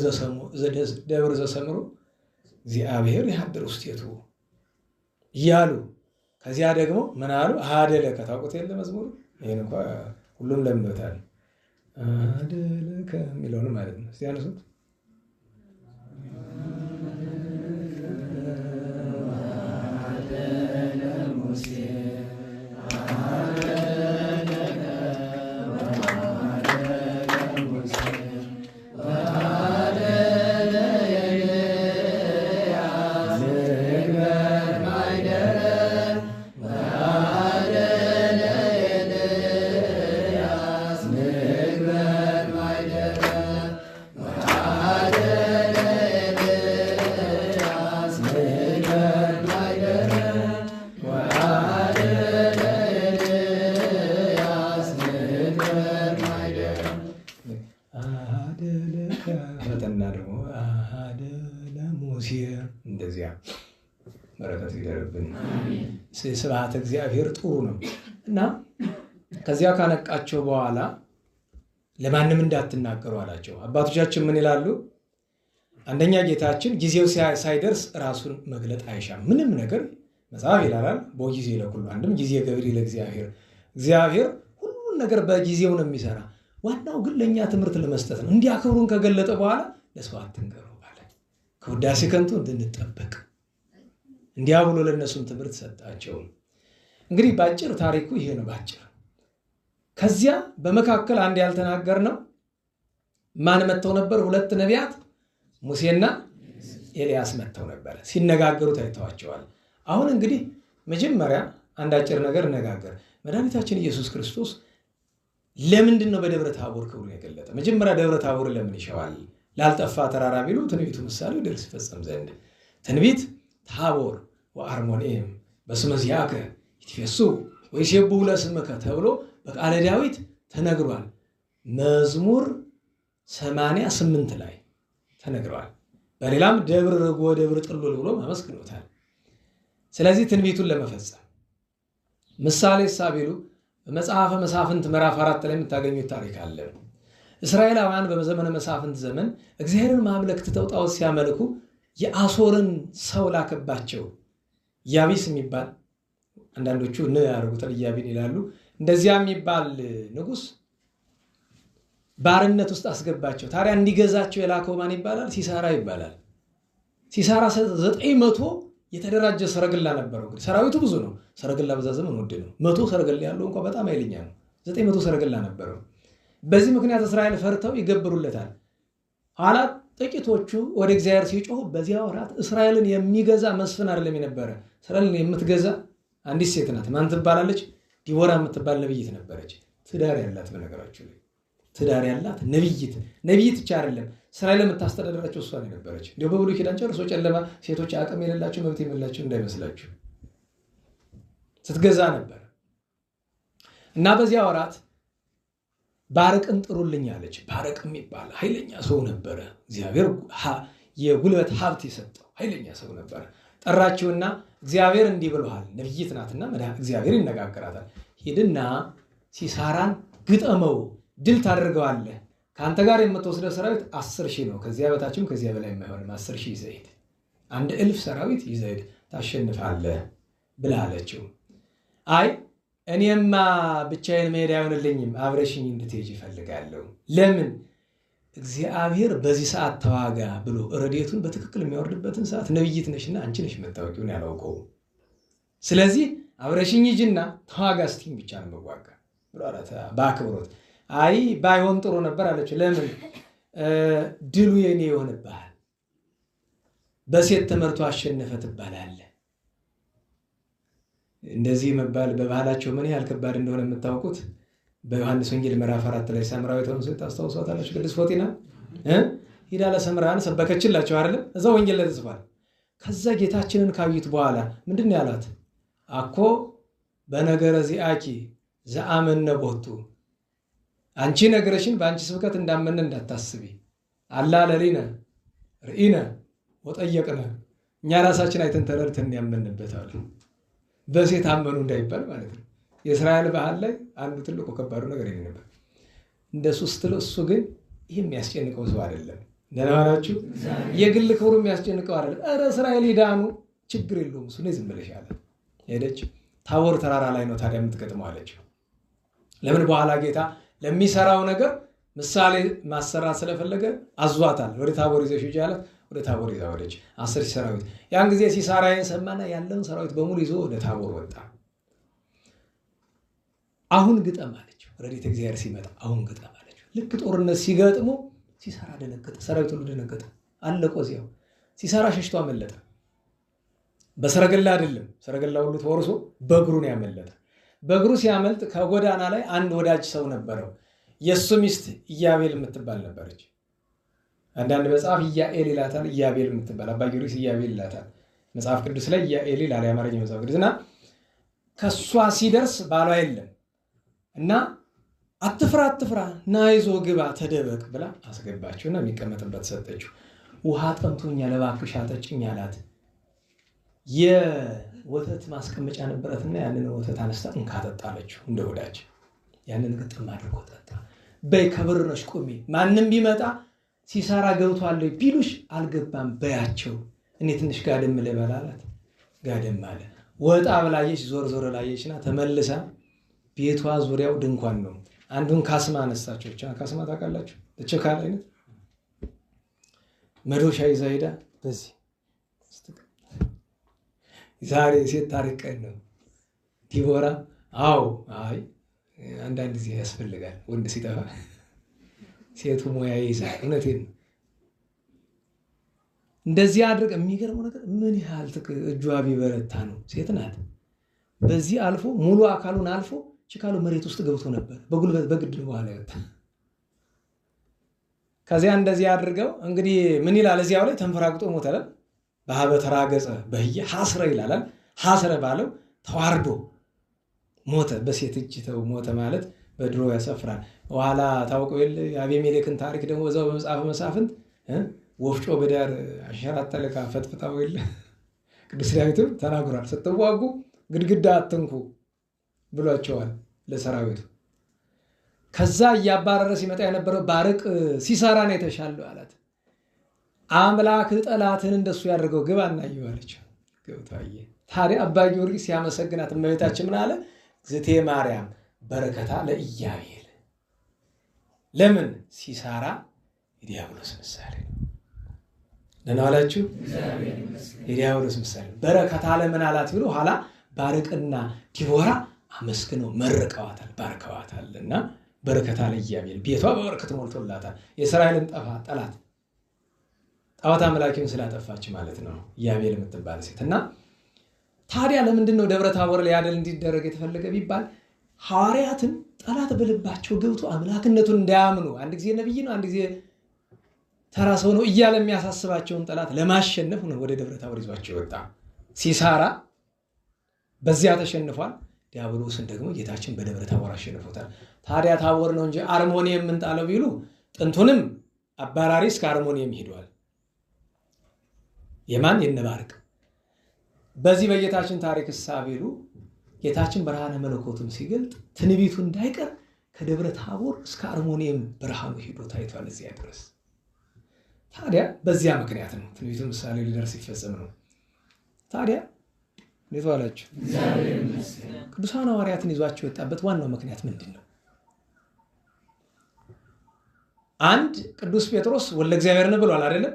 ዘሰምሮ እግዚአብሔር ይሐድር ውስቴቱ እያሉ ከዚያ ደግሞ ምን አሉ? አሐደ ለከ ታውቁት የለ መዝሙሩ። ይሄን እንኳ ሁሉም ለምዶታል። አሐደ ለከ የሚለውን ማለት ነው። እስቲ ያነሱት። እንደዚያ በረከት ይደርብን። ስብሐተ እግዚአብሔር ጥሩ ነው እና ከዚያ ካነቃቸው በኋላ ለማንም እንዳትናገሩ አላቸው። አባቶቻችን ምን ይላሉ? አንደኛ ጌታችን ጊዜው ሳይደርስ ራሱን መግለጥ አይሻም። ምንም ነገር መጽሐፍ ይላል በጊዜ ለኩሉ አንድም ጊዜ ገብሪ ለእግዚአብሔር። እግዚአብሔር ሁሉን ነገር በጊዜው ነው የሚሰራ። ዋናው ግን ለእኛ ትምህርት ለመስጠት ነው። እንዲያከብሩን ከገለጠ በኋላ ለሰው አትንገሩ አለ። ከውዳሴ ከንቱ እንድንጠበቅ እንዲያ ብሎ ለእነሱም ትምህርት ሰጣቸው። እንግዲህ ባጭር ታሪኩ ይሄ ነው ባጭር። ከዚያ በመካከል አንድ ያልተናገር ነው ማን መጥተው ነበር? ሁለት ነቢያት ሙሴና ኤልያስ መጥተው ነበር። ሲነጋገሩ ታይተዋቸዋል። አሁን እንግዲህ መጀመሪያ አንድ አጭር ነገር እነጋገር። መድኃኒታችን ኢየሱስ ክርስቶስ ለምንድን ነው በደብረ ታቦር ክብሩን የገለጠ? መጀመሪያ ደብረ ታቦር ለምን ይሸዋል ላልጠፋ ተራራ ቢሉ ትንቢቱ ምሳሌው ድርስ ይፈጸም ዘንድ ትንቢት ታቦር ወአርሞንኤም በስመ ዚአከ ይትፌሱ ወይሴብሑ ለስምከ ተብሎ በቃለ ዳዊት ተነግሯል። መዝሙር 88 ላይ ተነግሯል። በሌላም ደብር ርጎ ደብር ጥሉል ብሎ አመስግኖታል። ስለዚህ ትንቢቱን ለመፈጸም ምሳሌ ሳቢሉ በመጽሐፈ መሳፍንት ምዕራፍ 4 ላይ የምታገኙት ታሪክ አለ። እስራኤላውያን በዘመነ መሳፍንት ዘመን እግዚአብሔርን ማምለክ ትተው ጣዖት ሲያመልኩ የአሦርን ሰው ላከባቸው። ኢያቢስ የሚባል አንዳንዶቹ ያደርጉታል ኢያቢን ይላሉ። እንደዚያ የሚባል ንጉሥ ባርነት ውስጥ አስገባቸው። ታዲያ እንዲገዛቸው የላከው ማን ይባላል? ሲሳራ ይባላል። ሲሳራ 900 የተደራጀ ሰረገላ ነበረው። እንግዲህ ሰራዊቱ ብዙ ነው። ሰረገላ በዛ ዘመን ውድ ነው። 100 ሰረገላ ያለው እንኳን በጣም ኃይለኛ ነው። 900 ሰረገላ ነበረው። በዚህ ምክንያት እስራኤል ፈርተው ይገብሩለታል። ኋላ ጥቂቶቹ ወደ እግዚአብሔር ሲጮሁ በዚያ ወራት እስራኤልን የሚገዛ መስፍን አይደለም የነበረ። እስራኤልን የምትገዛ አንዲት ሴት ናት። ማን ትባላለች? ዲቦራ የምትባል ነብይት ነበረች። ትዳር ያላት በነገራችሁ ላይ ትዳር ያላት ነብይት ብቻ አይደለም እስራኤል የምታስተዳድራቸው እሷ ነበረች። እንዲሁ በብሉይ ኪዳን ጨርሶ ጨለማ ሴቶች አቅም የሌላቸው መብት የሌላቸው እንዳይመስላችሁ ስትገዛ ነበር። እና በዚያ ወራት ባርቅን ጥሩልኝ አለች። ባርቅ የሚባል ኃይለኛ ሰው ነበረ። እግዚአብሔር የጉልበት ሀብት የሰጠው ኃይለኛ ሰው ነበረ። ጠራችውና እግዚአብሔር እንዲህ ብሎሃል፣ ነብይት ናትና እግዚአብሔር ይነጋገራታል። ሂድና ሲሳራን ግጠመው፣ ድል ታደርገዋለህ። ከአንተ ጋር የምትወስደው ሰራዊት 10,000 ነው። ከዚያ በታችም ከዚያ በላይ የማይሆንም 10,000 ይዘህ ሂድ። 1,000 ሰራዊት ይዘህ ሂድ፣ ታሸንፋለህ ብላ አለችው። አይ እኔማ ብቻዬን መሄድ አይሆንልኝም፣ አብረሽኝ እንድትሄጂ እፈልጋለሁ። ለምን? እግዚአብሔር በዚህ ሰዓት ተዋጋ ብሎ ረድኤቱን በትክክል የሚያወርድበትን ሰዓት ነብይት ነሽና አንቺ ነሽ የምታውቂውን ያላውቀው። ስለዚህ አብረሽኝ ሂጂና ተዋጋ ስትይኝ ብቻ ነው መዋጋ ብሎ አላት በአክብሮት። አይ ባይሆን ጥሩ ነበር አለችው። ለምን? ድሉ የኔ ይሆንብሃል፣ በሴት ተመርቶ አሸነፈ ትባላለህ። እንደዚህ መባል በባህላቸው ምን ያህል ከባድ እንደሆነ የምታውቁት በዮሐንስ ወንጌል ምዕራፍ 4 ላይ ሳምራዊቷን ሴት ታስታውሷታላችሁ? ቅድስት ፎቲና ሂዳ ለሰምራን ሰበከችላቸው አይደለም? እዛው ወንጌል ላይ ተጽፏል። ከዛ ጌታችንን ካዩት በኋላ ምንድን ነው ያላት? አኮ በነገረ ዚአኪ ዘአመነ ቦቱ፣ አንቺ ነገረሽን በአንቺ ስብከት እንዳመነ እንዳታስቢ፣ አላ ለሊነ ርኢነ ወጠየቅነ፣ እኛ ራሳችን አይተን ተረድተን ያመንበት አሉ። በሴት አመኑ እንዳይባል ማለት ነው። የእስራኤል ባህል ላይ አንዱ ትልቁ ከባዱ ነገር ይሄ ነበር። እንደሱ ስትለው እሱ ግን ይህ የሚያስጨንቀው ሰው አይደለም። እንደናችሁ የግል ክብሩ የሚያስጨንቀው አይደለም። ኧረ እስራኤል ይዳኑ ችግር የለውም እሱ ነው ዝም ብለሽ አለ። ሄደች። ታቦር ተራራ ላይ ነው ታዲያ የምትገጥመው አለችው። ለምን? በኋላ ጌታ ለሚሰራው ነገር ምሳሌ ማሰራት ስለፈለገ አዟታል። ወደ ታቦር ይዘሽ ሂጂ አላት። ወደ ታቦር ይዛ ወደች 10,000 ሰራዊት። ያን ጊዜ ሲሳራዬን ሰማና ያለውን ሰራዊት በሙሉ ይዞ ወደ ታቦር ወጣ። አሁን ግጠም አለችው። ረድኤተ እግዚአብሔር ሲመጣ አሁን ግጠም አለችው። ልክ ጦርነት ሲገጥሙ ሲሳራ ደነገጠ። ሰራዊቱ ሁሉ ደነገጠ። አለቆ እዚያው ሲሳራ ሸሽቶ አመለጠ። በሰረገላ አይደለም፣ ሰረገላ ሁሉ ተወርሶ በእግሩ ነው ያመለጠ። በእግሩ ሲያመልጥ ከጎዳና ላይ አንድ ወዳጅ ሰው ነበረው። የእሱ ሚስት ኢያቤል የምትባል ነበረች። አንዳንድ መጽሐፍ ኢያኤል ይላታል፣ ኢያቤል የምትባል አባ ጊዮርጊስ ኢያቤል ይላታል። መጽሐፍ ቅዱስ ላይ ኢያኤል ይላል የአማርኛ መጽሐፍ ቅዱስ። እና ከሷ ሲደርስ ባሏ የለም እና አትፍራ ና ይዞ ግባ ተደበቅ ብላ አስገባችውና የሚቀመጥበት ሰጠችው። ውሃ ጠምቶኛል እባክሽ አጠጭኝ አላት። የወተት ማስቀመጫ ነበረትና ያንን ወተት አነስታ እንካ ጠጣ አለችው። እንደ ወዳጅ ያንን ግጥም አድርጎ ጠጣ። በይ ከብር ነሽ ቁሚ፣ ማንም ቢመጣ ሲሳራ ገብቷል ቢሉሽ አልገባም በያቸው፣ እኔ ትንሽ ጋደም ልበል አላት። ጋደም አለ። ወጣ ብላየች፣ ዞር ላየችና ተመልሳ ቤቷ ዙሪያው ድንኳን ነው። አንዱን ካስማ አነሳቸው። ካስማ ታውቃላችሁ? ለቸካል አይነት መዶሻ ይዛ ሄዳ በዚህ ዛሬ ሴት ታሪክ ቀን ነው። ዲቦራ አይ አንዳንድ ጊዜ ያስፈልጋል ወንድ ሲጠፋ ሴቱ ሙያ ይይዛል። እውነቴን ነው። እንደዚህ አድርግ። የሚገርመው ነገር ምን ያህል እጇ ቢበረታ ነው። ሴት ናት። በዚህ አልፎ ሙሉ አካሉን አልፎ ችካሉ መሬት ውስጥ ገብቶ ነበር። በጉልበት በግድ በኋላ ይወጣ። ከዚያ እንደዚህ አድርገው እንግዲህ ምን ይላል እዚያው ላይ ተንፈራግጦ ሞተ። በሀበ ተራገጸ በህየ ሐስረ ይላል። ሐስረ ባለው ተዋርዶ ሞተ። በሴት እጅ ሞተ ማለት በድሮ ያሰፍራል። በኋላ ታውቀው የለ የአቤሜሌክን ታሪክ ደግሞ በዛው በመጽሐፈ መሳፍንት ወፍጮ በዳር አሸራተለካ ፈጥፍጣው የለ ቅዱስ ዳዊትም ተናግሯል። ስትዋጉ ግድግዳ አትንኩ ብሏቸዋል ለሰራዊቱ። ከዛ እያባረረ ሲመጣ የነበረው ባርቅ ሲሳራ ነው የተሻለው አላት። አምላክ ጠላትን እንደሱ ያደርገው ግባ እናየው አለችው። ገብታየ ታዲያ አባ ጊዮርጊስ ሲያመሰግናት እመቤታችን ምን አለ? ዝቴ ማርያም በረከታ ለኢያቤል። ለምን? ሲሳራ የዲያብሎስ ምሳሌ ነው። ደህና ዋላችሁ። የዲያብሎስ ምሳሌ በረከታ ለምን አላት ብሎ ኋላ ባርቅና ዲቦራ አመስግነው መርቀዋታል፣ ባርከዋታልና በረከታ ለኢያቤል ቤቷ በበረከት ሞልቶላታል። የእስራኤልን ጠላት ጣዖት አምላኪውን ስላጠፋች ማለት ነው ኢያቤል የምትባል ሴት። እና ታዲያ ለምንድን ነው ደብረ ታቦር ላይ ያደል እንዲደረግ የተፈለገ ቢባል ሐዋርያትን ጠላት በልባቸው ገብቶ አምላክነቱን እንዳያምኑ አንድ ጊዜ ነብይ ነው አንድ ጊዜ ተራ ሰው ነው እያለ የሚያሳስባቸውን ጠላት ለማሸነፍ ነው ወደ ደብረ ታቦር ይዟቸው ወጣ። ሲሳራ በዚያ ተሸንፏል። ዲያብሎስን ደግሞ ጌታችን በደብረ ታቦር አሸንፎታል። ታዲያ ታቦር ነው እንጂ አርሞኒየም የምንጣለው ቢሉ ጥንቱንም አባራሪ እስከ አርሞኒየም ሄዷል። የማን የነባርቅ በዚህ በጌታችን ታሪክ ሳቢሉ ጌታችን ብርሃነ መለኮቱን ሲገልጥ ትንቢቱ እንዳይቀር ከደብረ ታቦር እስከ አርሞኒየም ብርሃኑ ሄዶ ታይቷል እዚያ ድረስ። ታዲያ በዚያ ምክንያት ነው ትንቢቱ ምሳሌ ሊደርስ ይፈጸም ነው። ታዲያ እንዴት ዋላችሁ? ቅዱሳን ሐዋርያትን ይዟቸው የወጣበት ዋናው ምክንያት ምንድን ነው? አንድ ቅዱስ ጴጥሮስ ወልደ እግዚአብሔር ነው ብሏል አይደለም?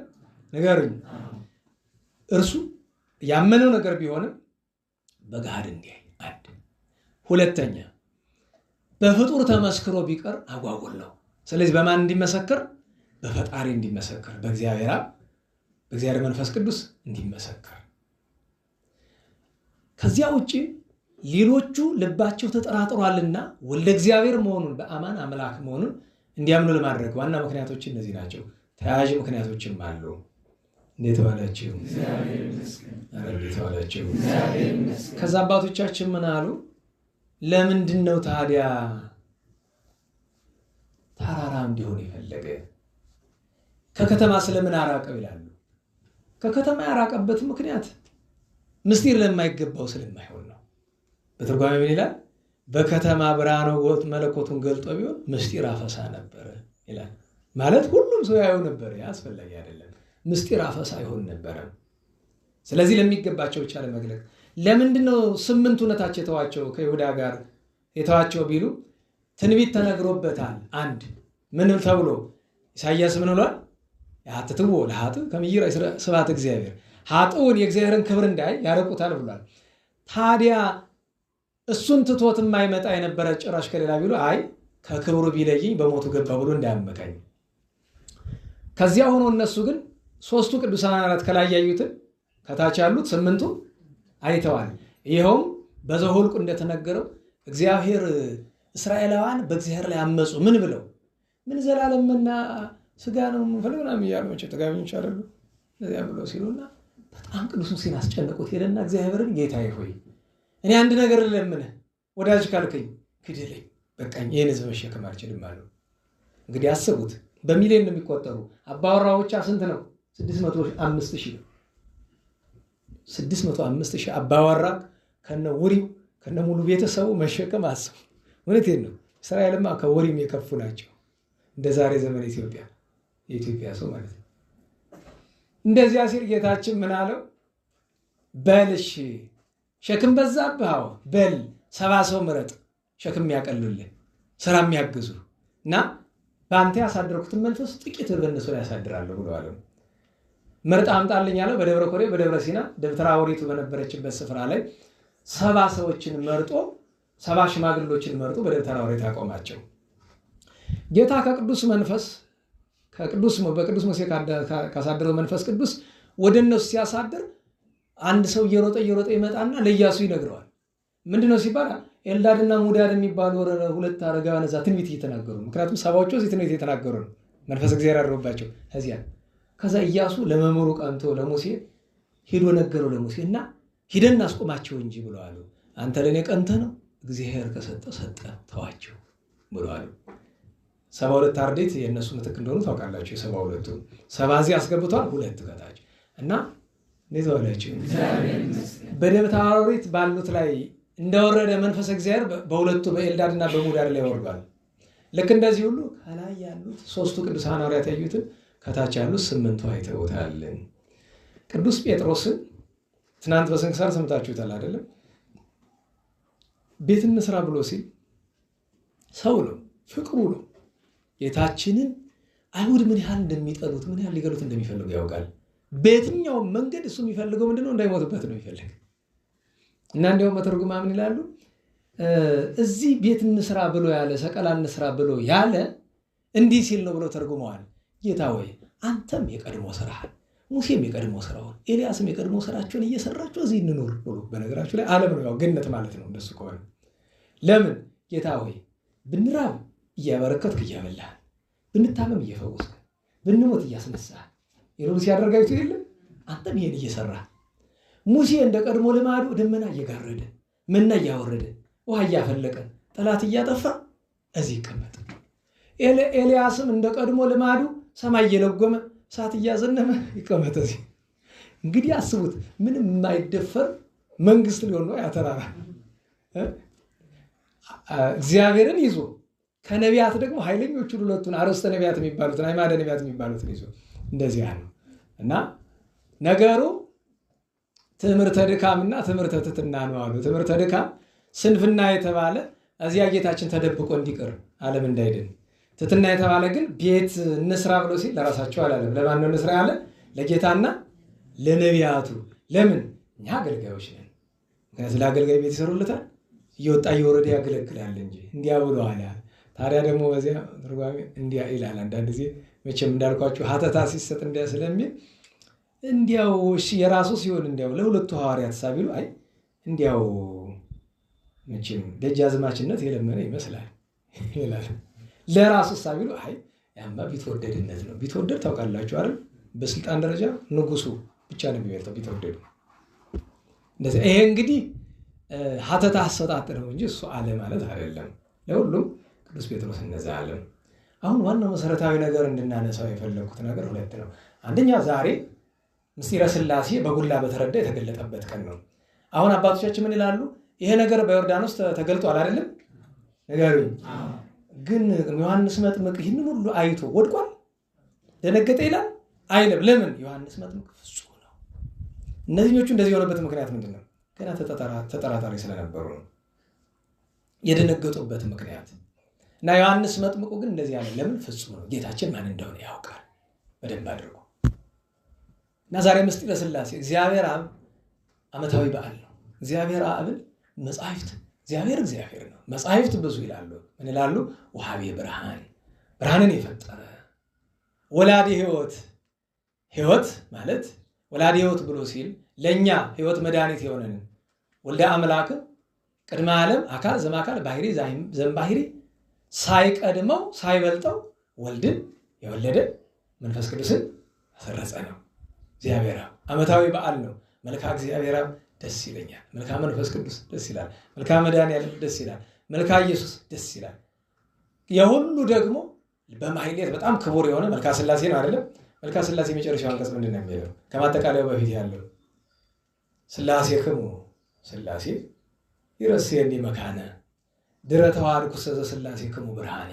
ንገሩኝ። እርሱ ያመነው ነገር ቢሆንም በገሃድ እንዲያይ አንድ። ሁለተኛ በፍጡር ተመስክሮ ቢቀር አጓጉል ነው። ስለዚህ በማን እንዲመሰክር? በፈጣሪ እንዲመሰክር፣ በእግዚአብሔር አብ በእግዚአብሔር መንፈስ ቅዱስ እንዲመሰክር። ከዚያ ውጪ ሌሎቹ ልባቸው ተጠራጥሯልና ወልደ እግዚአብሔር መሆኑን በአማን አምላክ መሆኑን እንዲያምኑ ለማድረግ ዋና ምክንያቶች እነዚህ ናቸው። ተያያዥ ምክንያቶችም አሉ። እንዴት ዋላችሁ? እንዴት ዋላችሁ? ከዛ አባቶቻችን ምን አሉ? ለምንድን ነው ታዲያ ተራራ እንዲሆን የፈለገ? ከከተማ ስለምን አራቀው ይላሉ። ከከተማ ያራቀበት ምክንያት ምስጢር ለማይገባው ስለማይሆን ነው። በትርጓሜ ምን ይላል? በከተማ ብርሃነ መለኮቱን ገልጦ ቢሆን ምስጢር አፈሳ ነበር ይላል። ማለት ሁሉም ሰው ያየው ነበር፣ ያስፈልግ አይደለም። ምስጢር አፈሳ አይሆን ነበር። ስለዚህ ለሚገባቸው ብቻ ለመግለጥ ለምንድነው ስምንቱ ነታች የተዋቸው ከይሁዳ ጋር የተዋቸው ቢሉ ትንቢት ተነግሮበታል። አንድ ምን ተብሎ ኢሳይያስ ምን ብሏል? ያትትዎ ለኃጥ ከመይራ ስብሐት እግዚአብሔር ኃጥውን የእግዚአብሔርን ክብር እንዳይ ያረቁታል ብሏል። ታዲያ እሱን ትቶት የማይመጣ የነበረ ጭራሽ ከሌላ ቢሉ አይ ከክብሩ ቢለይኝ በሞቱ ገባ ብሎ እንዳያመካኝ። ከዚያ ሆኖ እነሱ ግን ሶስቱ ቅዱሳን ሐዋርያት ከላይ ያዩትን ከታች ያሉት ስምንቱ አይተዋል። ይኸውም በዘኍልቍ እንደተነገረው እግዚአብሔር እስራኤላውያን በእግዚአብሔር ላይ አመፁ። ምን ብለው? ምን ዘላለምና ስጋ ነው የምንፈልገው ምናምን እያሉ መቼ ተጋቢዎች አይደሉ እዚያ ብለው ሲሉና በጣም ቅዱስ ሙሴን አስጨነቁት። ሄደና እግዚአብሔርን ጌታዬ ሆይ እኔ አንድ ነገር ልለምንህ፣ ወዳጅ ካልከኝ ግደለኝ፣ በቃኝ፣ ይህን ሕዝብ መሸከም አልችልም አለው። እንግዲህ አስቡት፣ በሚሊዮን ነው የሚቆጠሩ። አባወራዎቿ ስንት ነው? 605,000 ነው። 605,000 አባወራ ከነ ውሪው ከነ ሙሉ ቤተሰቡ መሸከም አስቡ። እውነቴን ነው። እስራኤልማ ከወሪም የከፉ ናቸው። እንደ ዛሬ ዘመን ኢትዮጵያ የኢትዮጵያ ሰው ማለት ነው። እንደዚያ ሲል ጌታችን ምን አለው? በልሽ ሸክም በዛብህ፣ አዎ በል 70 ሰው ምረጥ፣ ሸክም ያቀሉልህ፣ ስራ የሚያግዙ እና በአንተ ያሳደርኩትን መንፈስ ጥቂት በእነሱ ላይ ያሳድራለሁ ብለዋል። ምርጥ አምጣልኝ አለው። በደብረ ኮሬ በደብረ ሲና ደብተራ ኦሪቱ በነበረችበት ስፍራ ላይ 70 ሰዎችን መርጦ 70 ሽማግሌዎችን መርጦ በደብተራ ኦሪት አቆማቸው። ጌታ ከቅዱስ መንፈስ በቅዱስ ሙሴ ካሳደረው መንፈስ ቅዱስ ወደ እነሱ ሲያሳድር አንድ ሰው እየሮጠ ይመጣና ለኢያሱ ይነግረዋል። ምንድነው ሲባል ኤልዳድና ሙዳድ የሚባሉ ሁለት አረጋውያን እዛ ትንቢት እየተናገሩ፣ ምክንያቱም ሰባዎቹ እዚህ ትንቢት እየተናገሩ ነው። መንፈስ እግዚአብሔር አድሮባቸው ከዛ ኢያሱ ለመምህሩ ቀንቶ ለሙሴ ሄዶ ነገረው ለሙሴ እና ሂደን አስቆማቸው እንጂ ብለዋል። አንተ ለኔ ቀንተ ነው እግዚአብሔር ከሰጠ ሰጠ ተዋቸው ብለዋል። 72 አርድእት የነሱ ምትክ እንደሆኑ ታውቃላችሁ። የ72ቱ 70 አስገብቷል 2 ከታች እና ነይተዋላችሁ በደብረ ታቦር ባሉት ላይ እንደወረደ መንፈስ እግዚአብሔር በሁለቱ በኤልዳድና በሙዳድ ላይ ወርዷል። ልክ እንደዚህ ሁሉ ከላይ ያሉት 3ቱ ቅዱሳን ሐዋርያት ያዩትን ከታች ያሉት 8ቱ አይተውታል። ቅዱስ ጴጥሮስን ትናንት በስንክሳር ሰምታችሁታል አይደለም? ቤት እንስራ ብሎ ሲል ሰው ነው፣ ፍቅሩ ነው። ጌታችንን አይሁድ ምን ያህል እንደሚጠሉት ምን ያህል ሊገሉት እንደሚፈልጉ ያውቃል። በየትኛውም መንገድ እሱ የሚፈልገው ምንድነው? እንዳይሞትበት ነው የሚፈልግ እና እንዲያውም በተርጉማ ምን ይላሉ? እዚህ ቤት እንስራ ብሎ ያለ ሰቀላ እንስራ ብሎ ያለ እንዲህ ሲል ነው ብለው ተርጉመዋል። ጌታ ወይ አንተም የቀድሞ ስራህን ሙሴም የቀድሞ ስራውን ኤልያስም የቀድሞ ስራቸውን እየሰራችሁ እዚህ እንኖር ብሎ በነገራችሁ ላይ ዓለም ነው ያው ገነት ማለት ነው። እንደሱ ከሆነ ለምን ጌታ ወይ ብንራብ እያበረከትክ እያበላህ፣ ብንታመም እየፈወስክ፣ ብንሞት እያስነሳህ ይሩስ ያደርጋይቱ የለ አንተም ይሄን እየሰራህ ሙሴ እንደ ቀድሞ ልማዱ ደመና እየጋረደ መና እያወረደ ውሃ እያፈለቀ ጠላት እያጠፋ እዚህ ይቀመጥ። ኤልያስም እንደ ቀድሞ ልማዱ ሰማይ እየለጎመ እሳት እያዘነመ ይቀመጥ እዚህ። እንግዲህ አስቡት ምንም የማይደፈር መንግስት ሊሆን ነው ያተራራ እግዚአብሔርን ይዞ ከነቢያት ደግሞ ኃይለኞቹ ሁለቱን አርዕስተ ነቢያት የሚባሉትን አዕማደ ነቢያት የሚባሉትን ይዞ እንደዚህ ያለው እና ነገሩ ትምህርተ ድካምና ትምህርተ ትሕትና ነው አሉ። ትምህርተ ድካም ስንፍና የተባለ እዚያ ጌታችን ተደብቆ እንዲቀር ዓለም እንዳይድን፣ ትሕትና የተባለ ግን ቤት እንስራ ብሎ ሲል ለራሳቸው አላለም። ለማን ነው እንስራ ያለ? ለጌታና ለነቢያቱ። ለምን? እኛ አገልጋዮች ነን። ምክንያቱም ለአገልጋይ ቤት ይሰሩለታል፣ እየወጣ እየወረደ ያገለግላል እንጂ እንዲያ ብሎ አለ። ታዲያ ደግሞ በዚያ ትርጓሜ እንዲያ ይላል። አንዳንድ ጊዜ መቼም እንዳልኳችሁ ሀተታ ሲሰጥ እንዲያ ስለሚል እንዲያው እሺ የራሱ ሲሆን እንዲያው ለሁለቱ ሐዋርያት ሳቢሉ አይ እንዲያው መቼም ደጃዝማችነት የለመነ ይመስላል ይላል። ለራሱ ሳቢሉ አይ ያማ ቢትወደድነት ነው። ቢትወደድ ታውቃላችሁ አይደል? በስልጣን ደረጃ ንጉሱ ብቻ ነው የሚመርጠው ቢትወደድ። እንደዚህ ይሄ እንግዲህ ሀተታ አሰጣጥ ነው እንጂ እሱ አለ ማለት አይደለም። ለሁሉም ቅዱስ ጴጥሮስ እንደዛ አለ። አሁን ዋናው መሰረታዊ ነገር እንድናነሳው የፈለኩት ነገር 2 ነው። አንደኛ ዛሬ ምስጢረ ሥላሴ በጉላ በተረዳ የተገለጠበት ቀን ነው። አሁን አባቶቻችን ምን ይላሉ? ይሄ ነገር በዮርዳኖስ ተገልጧል አይደለም? ነገሩኝ ግን ዮሐንስ መጥምቅ ይህንን ሁሉ አይቶ ወድቋል፣ ደነገጠ ይላል አይልም። ለምን? ዮሐንስ መጥምቅ ፍጹም ነው። እነዚህኞቹ እንደዚህ የሆነበት ምክንያት ምንድን ነው? ገና ተጠራጣሪ ስለነበሩ ነው የደነገጡበት ምክንያት። እና ዮሐንስ መጥምቁ ግን እንደዚህ ያለ ለምን? ፍጹም ነው። ጌታችን ማን እንደሆነ ያውቃል በደንብ አድርጎ። እና ዛሬ ምስጢረ ሥላሴ እግዚአብሔር አብ ዓመታዊ በዓል ነው። እግዚአብሔር አብን መጻሕፍት እግዚአብሔር ነው። መጻሕፍት ብዙ ይላሉ። ምን ይላሉ? ወሃቤ ብርሃን፣ ብርሃንን የፈጠረ ወላዲ ሕይወት ማለት ወላዲ ሕይወት ብሎ ሲል ለእኛ ሕይወት መድኃኒት የሆነን ወልደ አምላክ ቅድመ ዓለም አካል ዘማካል ባህሪ ዘምባህሪ ሳይቀድመው ሳይበልጠው ወልድን የወለደ መንፈስ ቅዱስን ያሰረጸ ነው። እግዚአብሔር አብ ዓመታዊ በዓል ነው። መልክዓ እግዚአብሔር አብ ደስ ይለኛል፣ መልክዓ መንፈስ ቅዱስ ደስ ይላል፣ መልክዓ መድኃኒዓለም ደስ ይላል፣ መልክዓ ኢየሱስ ደስ ይላል። የሁሉ ደግሞ በማሕሌት በጣም ክቡር የሆነ መልክዓ ሥላሴ ነው አይደለም? መልክዓ ሥላሴ የመጨረሻው አንቀጽ ምንድን ነው የሚለው? ከማጠቃለያው በፊት ያለው ሥላሴክሙ ሥላሴ ይረስየኒ መካነ ድረ ተዋሕድኩ ዘሥላሴክሙ ብርሃነ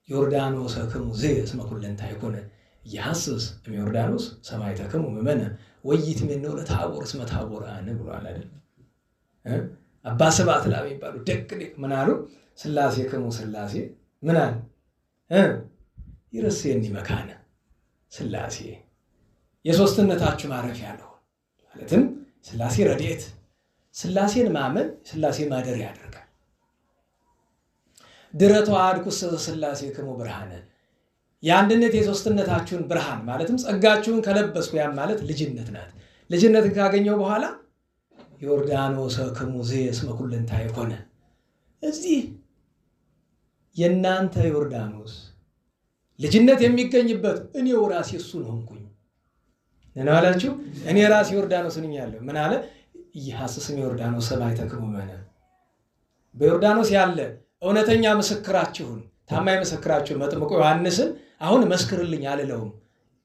ዮርዳኖሰክሙ ዘእስመ ኩለንታይኩነ ያስስ እምዮርዳኖስ ሰማዕታክሙ ምእመነ ወይትሜነው ለታቦር እስመ ታቦር አነ ብሏል አይደል? አባ ስብሐት ለአብ የሚባሉ ደግ ምን አሉ? ሥላሴክሙ ሥላሴ ምን አለ? ይረስየኒ መካነ ሥላሴ የሦስትነታችሁ ማረፊያ ነው። ማለትም ሥላሴ ረድኤት፣ ሥላሴን ማመን ሥላሴ ማደሪያ ያደርጋል። ድረ ተዋሕድኩ ዘሥላሴክሙ ብርሃነ የአንድነት የሦስትነታችሁን ብርሃን ማለትም ጸጋችሁን ከለበስኩ ያም ማለት ልጅነት ናት። ልጅነትን ካገኘው በኋላ ዮርዳኖሰክሙ ዘእስመ ኩለንታይኩነ እዚህ የእናንተ ዮርዳኖስ ልጅነት የሚገኝበት እኔው ራሴ እሱን ሆንኩኝ እና አላችሁ። እኔ ራሴ ዮርዳኖስ ነኛለሁ። ምን አለ? ይሐስስም ዮርዳኖስ ሰማዕተክሙ መነ። በዮርዳኖስ ያለ እውነተኛ ምስክራችሁን ታማኝ ምስክራችሁን መጥምቁ ዮሐንስን አሁን መስክርልኝ አልለውም።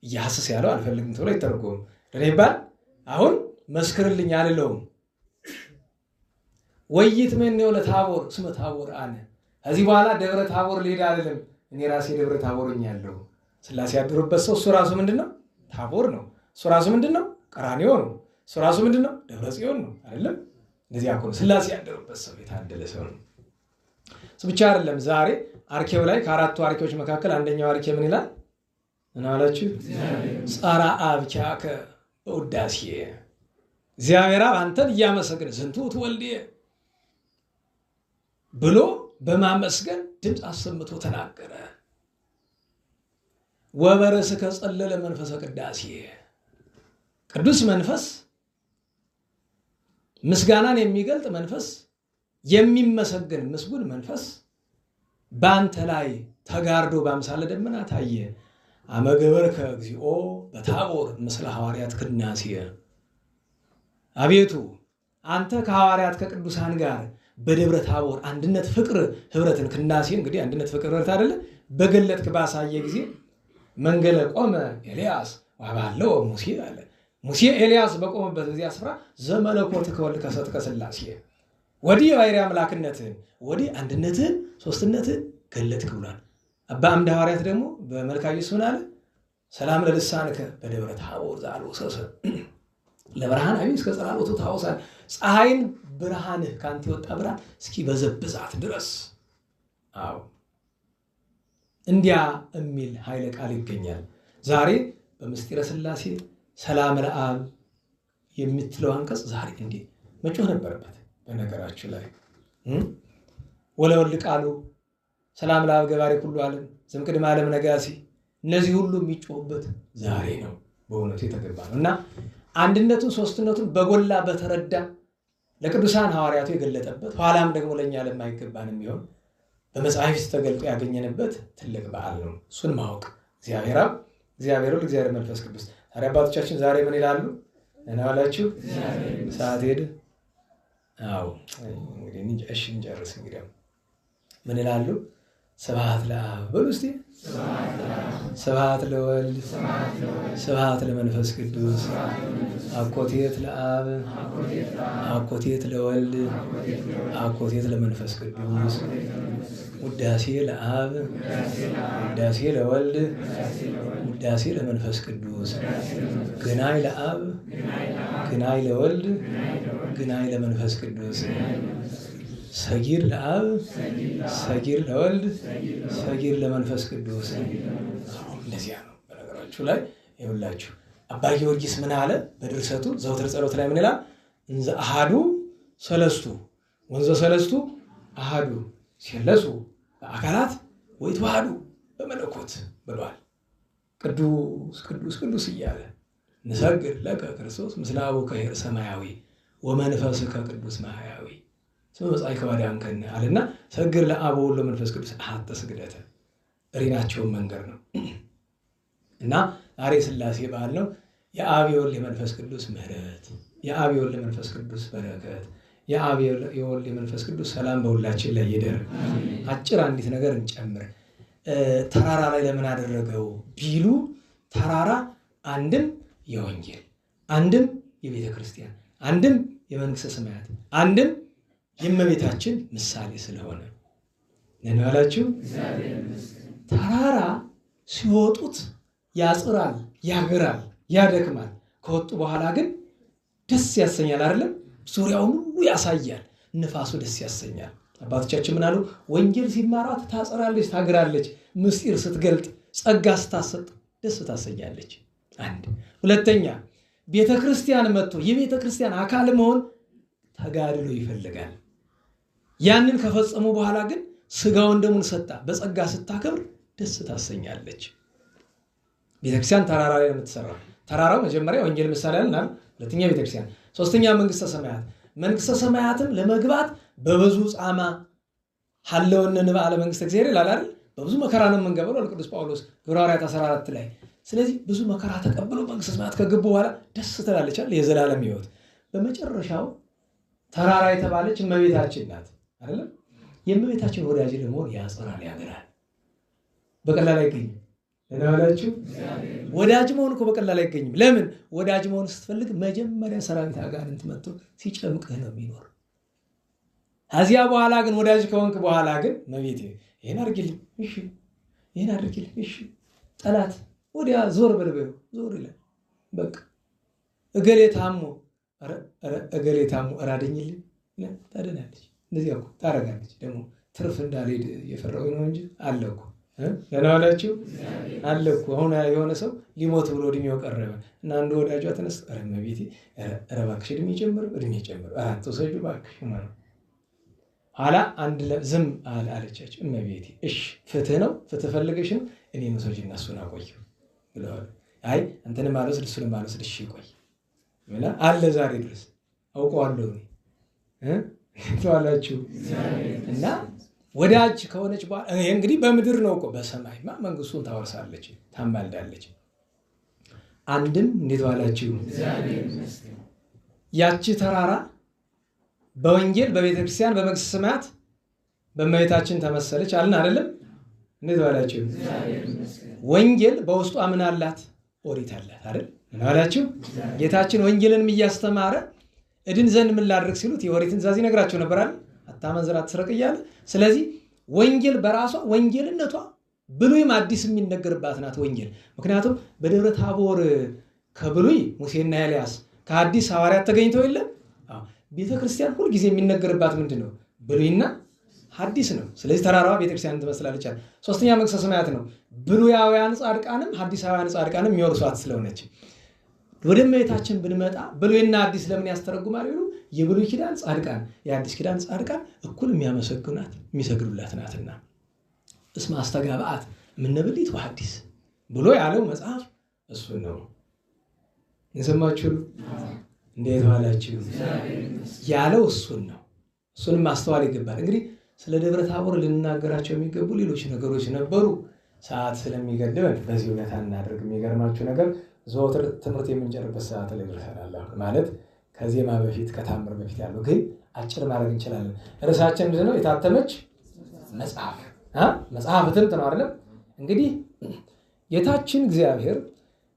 ይሐስስ ያለው አልፈልግም ተብሎ ይተረጎም ለኔባል አሁን መስክርልኝ አልለውም። ወይት ምን ነው ለታቦር ስመ ታቦር አነ። ከዚህ በኋላ ደብረ ታቦር ልሄድ አይደለም፣ እኔ ራሴ ደብረ ታቦርኛለሁ። ሥላሴ ያደሩበት ሰው እሱ ራሱ ምንድነው? ታቦር ነው። እሱ ራሱ ምንድነው? ቀራንዮ ነው። እሱ ራሱ ምንድነው? ደብረ ጽዮን ነው አይደለም? እንደዚህ አኮ ሥላሴ ያደሩበት ሰው የታደለ ሰው ነው። እሱ ብቻ አይደለም። ዛሬ አርኬው ላይ ከአራቱ አርኬዎች መካከል አንደኛው አርኬ ምን ይላል? ምን አላችሁ? ጸራ አብቻከ በውዳሴ እግዚአብሔር አብ አንተን እያመሰገነ ዝንቱ ትወልድ ብሎ በማመስገን ድምፅ አሰምቶ ተናገረ። ወበረስከ ጸለለ መንፈሰ ቅዳሴ ቅዱስ መንፈስ ምስጋናን የሚገልጥ መንፈስ የሚመሰገን ምስጉን መንፈስ በአንተ ላይ ተጋርዶ በአምሳለ ደመና ታየ። አመገበርከ እግዚኦ በታቦር ምስለ ሐዋርያት ክናሴ። አቤቱ አንተ ከሐዋርያት ከቅዱሳን ጋር በደብረ ታቦር አንድነት ፍቅር ህብረትን ክናሴ እንግዲህ አንድነት ፍቅር ህብረት አይደለ በገለጥክ ባሳየ ጊዜ መንገለ ቆመ ኤልያስ ወባለው ሙሴ አለ። ሙሴ ኤልያስ በቆመበት በዚያ ስፍራ ዘመለኮት ከወልድ ከሰጥቀ ሥላሴ ወዲህ የባሕርይ አምላክነትን ወዲህ አንድነትን ሶስትነትን ገለጥክ ብሏል። አባ አምደ ሐዋርያት ደግሞ በመልክአ ኢየሱስ ምን አለ? ሰላም ለልሳንከ በደብረ ታቦር ዘአልወሰሰ ለብርሃን አቢ እስከ ጸላሎቱ ታወሳል። ፀሐይን ብርሃንህ ካንተ የወጣ ብርሃን እስኪ በዘብዛት ድረስ። አዎ እንዲያ የሚል ኃይለ ቃል ይገኛል። ዛሬ በምስጢረ ሥላሴ ሰላም ለአብ የምትለው አንቀጽ ዛሬ እንዲህ መጮህ ነበረበት። በነገራችሁ ላይ ወለወልድ ቃሉ ሰላም ለአብ ገባሬ ሁሉ ዓለም ዘእምቅድመ ዓለም ነጋሲ እነዚህ ሁሉ የሚጮሁበት ዛሬ ነው። በእውነቱ የተገባ ነው እና አንድነቱን ሶስትነቱን በጎላ በተረዳ ለቅዱሳን ሐዋርያቱ የገለጠበት ኋላም ደግሞ ለእኛ ለማይገባን የሚሆን በመጽሐፍት ተገልጦ ያገኘንበት ትልቅ በዓል ነው። እሱን ማወቅ እግዚአብሔር አብ፣ እግዚአብሔር ወልድ፣ እግዚአብሔር መንፈስ ቅዱስ። ታዲያ አባቶቻችን ዛሬ ምን ይላሉ? እናዋላችሁ ሰዓት ሄደ። አዎ እንግዲህ እሺ እንጨርስ። እንግዲህ ምን ይላሉ? ስብሐት ለአብ በሉ እስቲ። ስብሐት ለወልድ ስብሐት ለመንፈስ ቅዱስ አኮቴት ለአብ አኮቴት ለወልድ አኮቴት ለመንፈስ ቅዱስ ውዳሴ ለአብ ውዳሴ ለወልድ ውዳሴ ለመንፈስ ቅዱስ ግናይ ለአብ ግናይ ለወልድ ግናይ ለመንፈስ ቅዱስ ሰጊር ለአብ ሰጊር ለወልድ ሰጊር ለመንፈስ ቅዱስ። እንደዚያ ነው። በነገራችሁ ላይ ይኸውላችሁ አባ ጊዮርጊስ ምን አለ በድርሰቱ ዘወትር ጸሎት ላይ ምን ይላል? እንዘ አሃዱ ሰለስቱ ወንዘ ሰለስቱ አሃዱ ሲለሱ በአካላት ወይተዋሃዱ በመለኮት ብሏል። ቅዱስ ቅዱስ ቅዱስ እያለ ንሰግድ ለከ ክርስቶስ ምስለ አቡከ ኄር ሰማያዊ ወመንፈስከ ቅዱስ ማሕያዊ ስመ መጻእከ ወአድኀንከነ አለና ሰግድ ለአብ ወወልድ ወመንፈስ ቅዱስ አሐተ ስግደተ ሪናቸውን መንገር ነው እና ዛሬ ሥላሴ በዓል ነው። የአብ የወልድ የመንፈስ ቅዱስ ምሕረት፣ የአብ የወልድ የመንፈስ ቅዱስ በረከት፣ የአብ የወልድ የመንፈስ ቅዱስ ሰላም በሁላችን ላይ ይደር። አጭር አንዲት ነገር እንጨምር። ተራራ ላይ ለምን አደረገው ቢሉ ተራራ አንድም የወንጌል አንድም የቤተ ክርስቲያን አንድም የመንግሥተ ሰማያት አንድም የእመቤታችን ምሳሌ ስለሆነ ነን ያላችሁ። ተራራ ሲወጡት ያጽራል፣ ያገራል፣ ያደክማል። ከወጡ በኋላ ግን ደስ ያሰኛል አይደለም? ዙሪያውን ሁሉ ያሳያል። ንፋሱ ደስ ያሰኛል። አባቶቻችን ምን አሉ? ወንጌል ሲማሯት ታጽራለች፣ ታግራለች። ምስጢር ስትገልጥ፣ ጸጋ ስታሰጥ ደስ ታሰኛለች። አንድ ሁለተኛ ቤተ ክርስቲያን መጥቶ የቤተ ክርስቲያን አካል መሆን ተጋድሎ ይፈልጋል። ያንን ከፈጸሙ በኋላ ግን ስጋውን ደሙን ሰጣ በጸጋ ስታከብር ደስ ታሰኛለች። ቤተክርስቲያን ተራራ ላይ የምትሰራው ተራራው መጀመሪያ ወንጌል ምሳሌ አለና፣ ሁለተኛ ቤተክርስቲያን፣ ሶስተኛ መንግስተ ሰማያት። መንግስተ ሰማያትም ለመግባት በብዙ ጻማ ሐለወነ ንባለ መንግስተ እግዚአብሔር ይላል አይደል? በብዙ መከራ ነው የምንገባው አለ ቅዱስ ጳውሎስ ግብረ ሐዋርያት 14 ላይ። ስለዚህ ብዙ መከራ ተቀብሎ መንግሥተ ሰማያት ከገቡ በኋላ ደስ ትላለች አይደል? የዘላለም ሕይወት። በመጨረሻው ተራራ የተባለች እመቤታችን ናት አይደል? የእመቤታችን ወዳጅ ለመሆን ያጸናል፣ ያገራል። በቀላል አይገኝም። ለናላችሁ ወዳጅ መሆን እኮ በቀላል አይገኝም። ለምን? ወዳጅ መሆን ስትፈልግ መጀመሪያ ሰራዊት አጋንንት መጥቶ ሲጨምቅህ ነው የሚኖር። ከዚያ በኋላ ግን ወዳጅ ከሆንክ በኋላ ግን እመቤቴ ይሄን አድርጊልኝ፣ እሺ፣ ይሄን አድርጊልኝ፣ እሺ። ጠላት ወዲያ ዞር በልበዩ ዞር ይላል። በቃ እገሌ ታሞ እገሌ ታሞ እራደኝልኝ ታደናለች። እንደዚያ እኮ ታረጋለች። ደግሞ ትርፍ እንዳልሄድ የፈራው ነው እንጂ አለ እኮ ለናላችሁ አለ እኮ። አሁን የሆነ ሰው ሊሞት ብሎ እድሜው ቀረበ እና አንዱ ወዳጇ ተነስቶ ኧረ እመቤቴ ኧረ እባክሽ እድሜ ጨምር አራት ሰው እባክሽ ማለት ኋላ አንድ ዝም አለቻቸው። እመቤቴ እሺ ፍትህ ነው ፍትህ ፈልገሽ ነው እኔን ሰውጅና እሱን አቆየው ብለዋል። አይ አንተንም አልወስድ እሱንም አልወስድ እሺ ቆይ ብላ አለ ዛሬ ድረስ አውቀዋለሁ ተዋላችሁ። እና ወዳጅ ከሆነች በኋላ እንግዲህ በምድር ነው እኮ በሰማይማ መንግስቱን ታወርሳለች፣ ታማልዳለች። አንድም እንዴት ዋላችሁ ያቺ ተራራ በወንጌል በቤተ ክርስቲያን በመንግሥተ ሰማያት በእመቤታችን ተመሰለች አልን አይደለም? እንዴት ዋላችሁ? ወንጌል በውስጧ ምን አላት? ኦሪት አላት አይደል? ምን ዋላችሁ? ጌታችን ወንጌልንም እያስተማረ እድን ዘንድ ምን ላድርግ ሲሉት የኦሪትን ትእዛዝ ይነግራቸው ነበር አይደል? አታመንዝር፣ አትስረቅ እያለ። ስለዚህ ወንጌል በራሷ ወንጌልነቷ ብሉይም አዲስ የሚነገርባት ናት ወንጌል። ምክንያቱም በደብረ ታቦር ከብሉይ ሙሴና ኤልያስ ከአዲስ ሐዋርያት ተገኝተው የለም። ቤተ ክርስቲያን ሁል ጊዜ የሚነገርባት ምንድን ነው? ብሉይና ሐዲስ ነው። ስለዚህ ተራራዋ ቤተ ክርስቲያን ትመስላለች። ሶስተኛ መንግሥተ ሰማያት ነው። ብሉያውያን ጻድቃንም ሐዲሳውያን ጻድቃንም የሚወርሷት ስለሆነች ወደ እመቤታችን ብንመጣ ብሉይና አዲስ ለምን ያስተረጉማል ይሉ የብሉይ ኪዳን ጻድቃን የአዲስ ኪዳን ጻድቃን እኩል የሚያመሰግናት የሚሰግዱላት ናትና እስመ አስተጋብአት እምነብሊት ወሐዲስ ብሎ ያለው መጽሐፍ እሱን ነው። የሰማችሁ እንዴት ዋላችሁ ያለው እሱን ነው። እሱንም ማስተዋል ይገባል። እንግዲህ ስለ ደብረ ታቦር ልንናገራቸው የሚገቡ ሌሎች ነገሮች ነበሩ። ሰዓት ስለሚገድበን በዚህ ሁኔታ እናደርግ። የሚገርማችሁ ነገር ዘወትር ትምህርት የምንጨርበት ሰዓት ላይ ደርሰናል። ማለት ከዜማ በፊት ከታምር በፊት ያለው ግን አጭር ማድረግ እንችላለን። ርዕሳችን ምንድን ነው? የታተመች መጽሐፍ መጽሐፍ ትምት ነው አይደለም? እንግዲህ ጌታችን እግዚአብሔር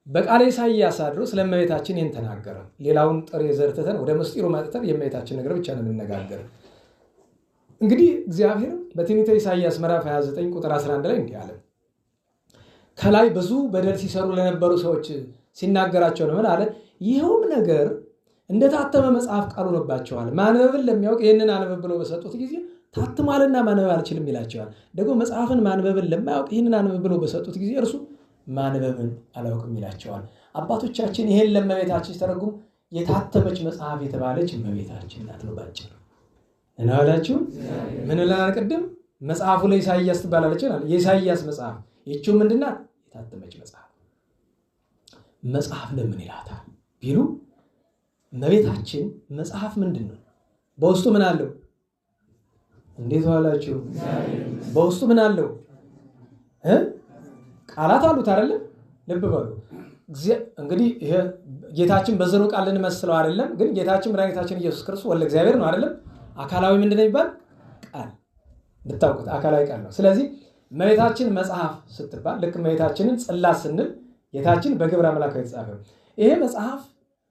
በቃለ ኢሳይያስ አድሮ ስለ እመቤታችን ይህን ተናገረ። ሌላውን ጥሬ ዘርተተን ወደ ምስጢሩ መጥተን የእመቤታችን ነገር ብቻ ነው የምንነጋገር። እንግዲህ እግዚአብሔር በትንቢተ ኢሳይያስ ምዕራፍ 29 ቁጥር 11 ላይ እንዲህ አለ። ከላይ ብዙ በደል ሲሰሩ ለነበሩ ሰዎች ሲናገራቸው ነው። ምን አለ? ይኸውም ነገር እንደታተመ መጽሐፍ ቃል ሆኖባቸዋል። ማንበብን ለሚያውቅ ይህንን አንብብ ብሎ በሰጡት ጊዜ ታትሟልና ማንበብ አልችልም ይላቸዋል። ደግሞ መጽሐፍን ማንበብን ለማያውቅ ይህንን አንብብ ብሎ በሰጡት ጊዜ እርሱ ማንበብን አላውቅም ይላቸዋል። አባቶቻችን ይሄን ለእመቤታችን ተረጉም የታተመች መጽሐፍ የተባለች እመቤታችን ናት ነው ባጭሩ። እናላችሁ ምን ለና ቅድም መጽሐፉ ላይ ኢሳይያስ ትባላለች አይደል? የኢሳይያስ መጽሐፍ ይቺው ምንድናት? የታተመች መጽሐፍ። መጽሐፍ ለምን ይላታል ቢሉ እመቤታችን መጽሐፍ ምንድነው? በውስጡ ምን አለው? እንዴት ዋላችሁ? በውስጡ ምን አለው? ቃላት አሉት አይደለም? ልብ በሉ እንግዲህ ይሄ ጌታችን በዘሩ ቃል ልንመስለው አይደለም፣ ግን ጌታችን መድኃኒታችን ኢየሱስ ክርስቶስ ወልደ እግዚአብሔር ነው አይደለም? አካላዊ ምንድነው ይባል? ቃል ብታውቁት አካላዊ ቃል ነው። ስለዚህ እመቤታችን መጽሐፍ ስትባል ልክ እመቤታችንን ጽላት ስንል ጌታችን በግብረ አምላክ የተጻፈ ይሄ መጽሐፍ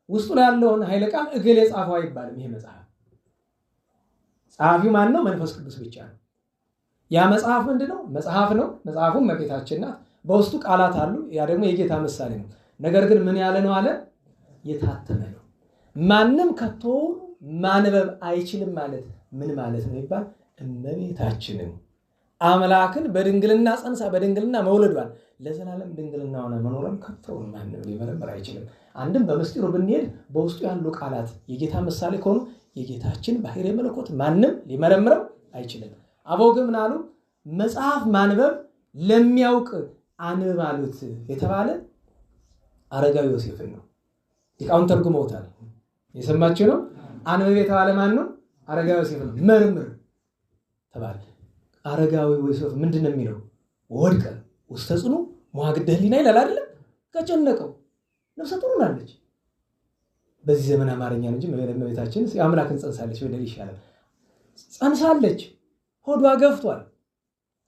ውስጡ ላይ ያለውን ኃይለ ቃል እገሌ ጻፈው አይባልም። ይሄ መጽሐፍ ጸሐፊው ማን ነው? መንፈስ ቅዱስ ብቻ ነው። ያ መጽሐፍ ምንድነው? መጽሐፍ ነው። መጽሐፉም እመቤታችን ናት። በውስጡ ቃላት አሉ። ያ ደግሞ የጌታ ምሳሌ ነው። ነገር ግን ምን ያለ ነው አለ? የታተመ ነው። ማንም ከቶ ማንበብ አይችልም ማለት ምን ማለት ነው ይባል? እመቤታችንን አምላክን በድንግልና ጸንሳ በድንግልና መውለዷን ለዘላለም ድንግልና ሆነ መኖሯን ከቶ ማንም ሊመረምር አይችልም። አንድም በምስጢሩ ብንሄድ በውስጡ ያሉ ቃላት የጌታ ምሳሌ ከሆኑ የጌታችን ባህሪ መለኮት ማንም ሊመረምረው አይችልም። አበው ግን ምን አሉ? መጽሐፍ ማንበብ ለሚያውቅ አንብብ አሉት የተባለ አረጋዊ ዮሴፍን ነው። ሊቃውንት ተርጉመውታል። የሰማችሁ ነው። አንብብ የተባለ ማን ነው? አረጋዊ ዮሴፍ ነው። መርምር ተባለ። አረጋዊ ዮሴፍ ምንድነው የሚለው? ወድቀ ውስተ ጽኑ መዋግደ ህሊና ይላል አይደለም? ከጨነቀው ነፍሰ ጡር ናለች። በዚህ ዘመን አማርኛ ነው እንጂ እመቤታችን አምላክን ጸንሳለች ወደል ይሻላል። ጸንሳለች፣ ሆዷ ገፍቷል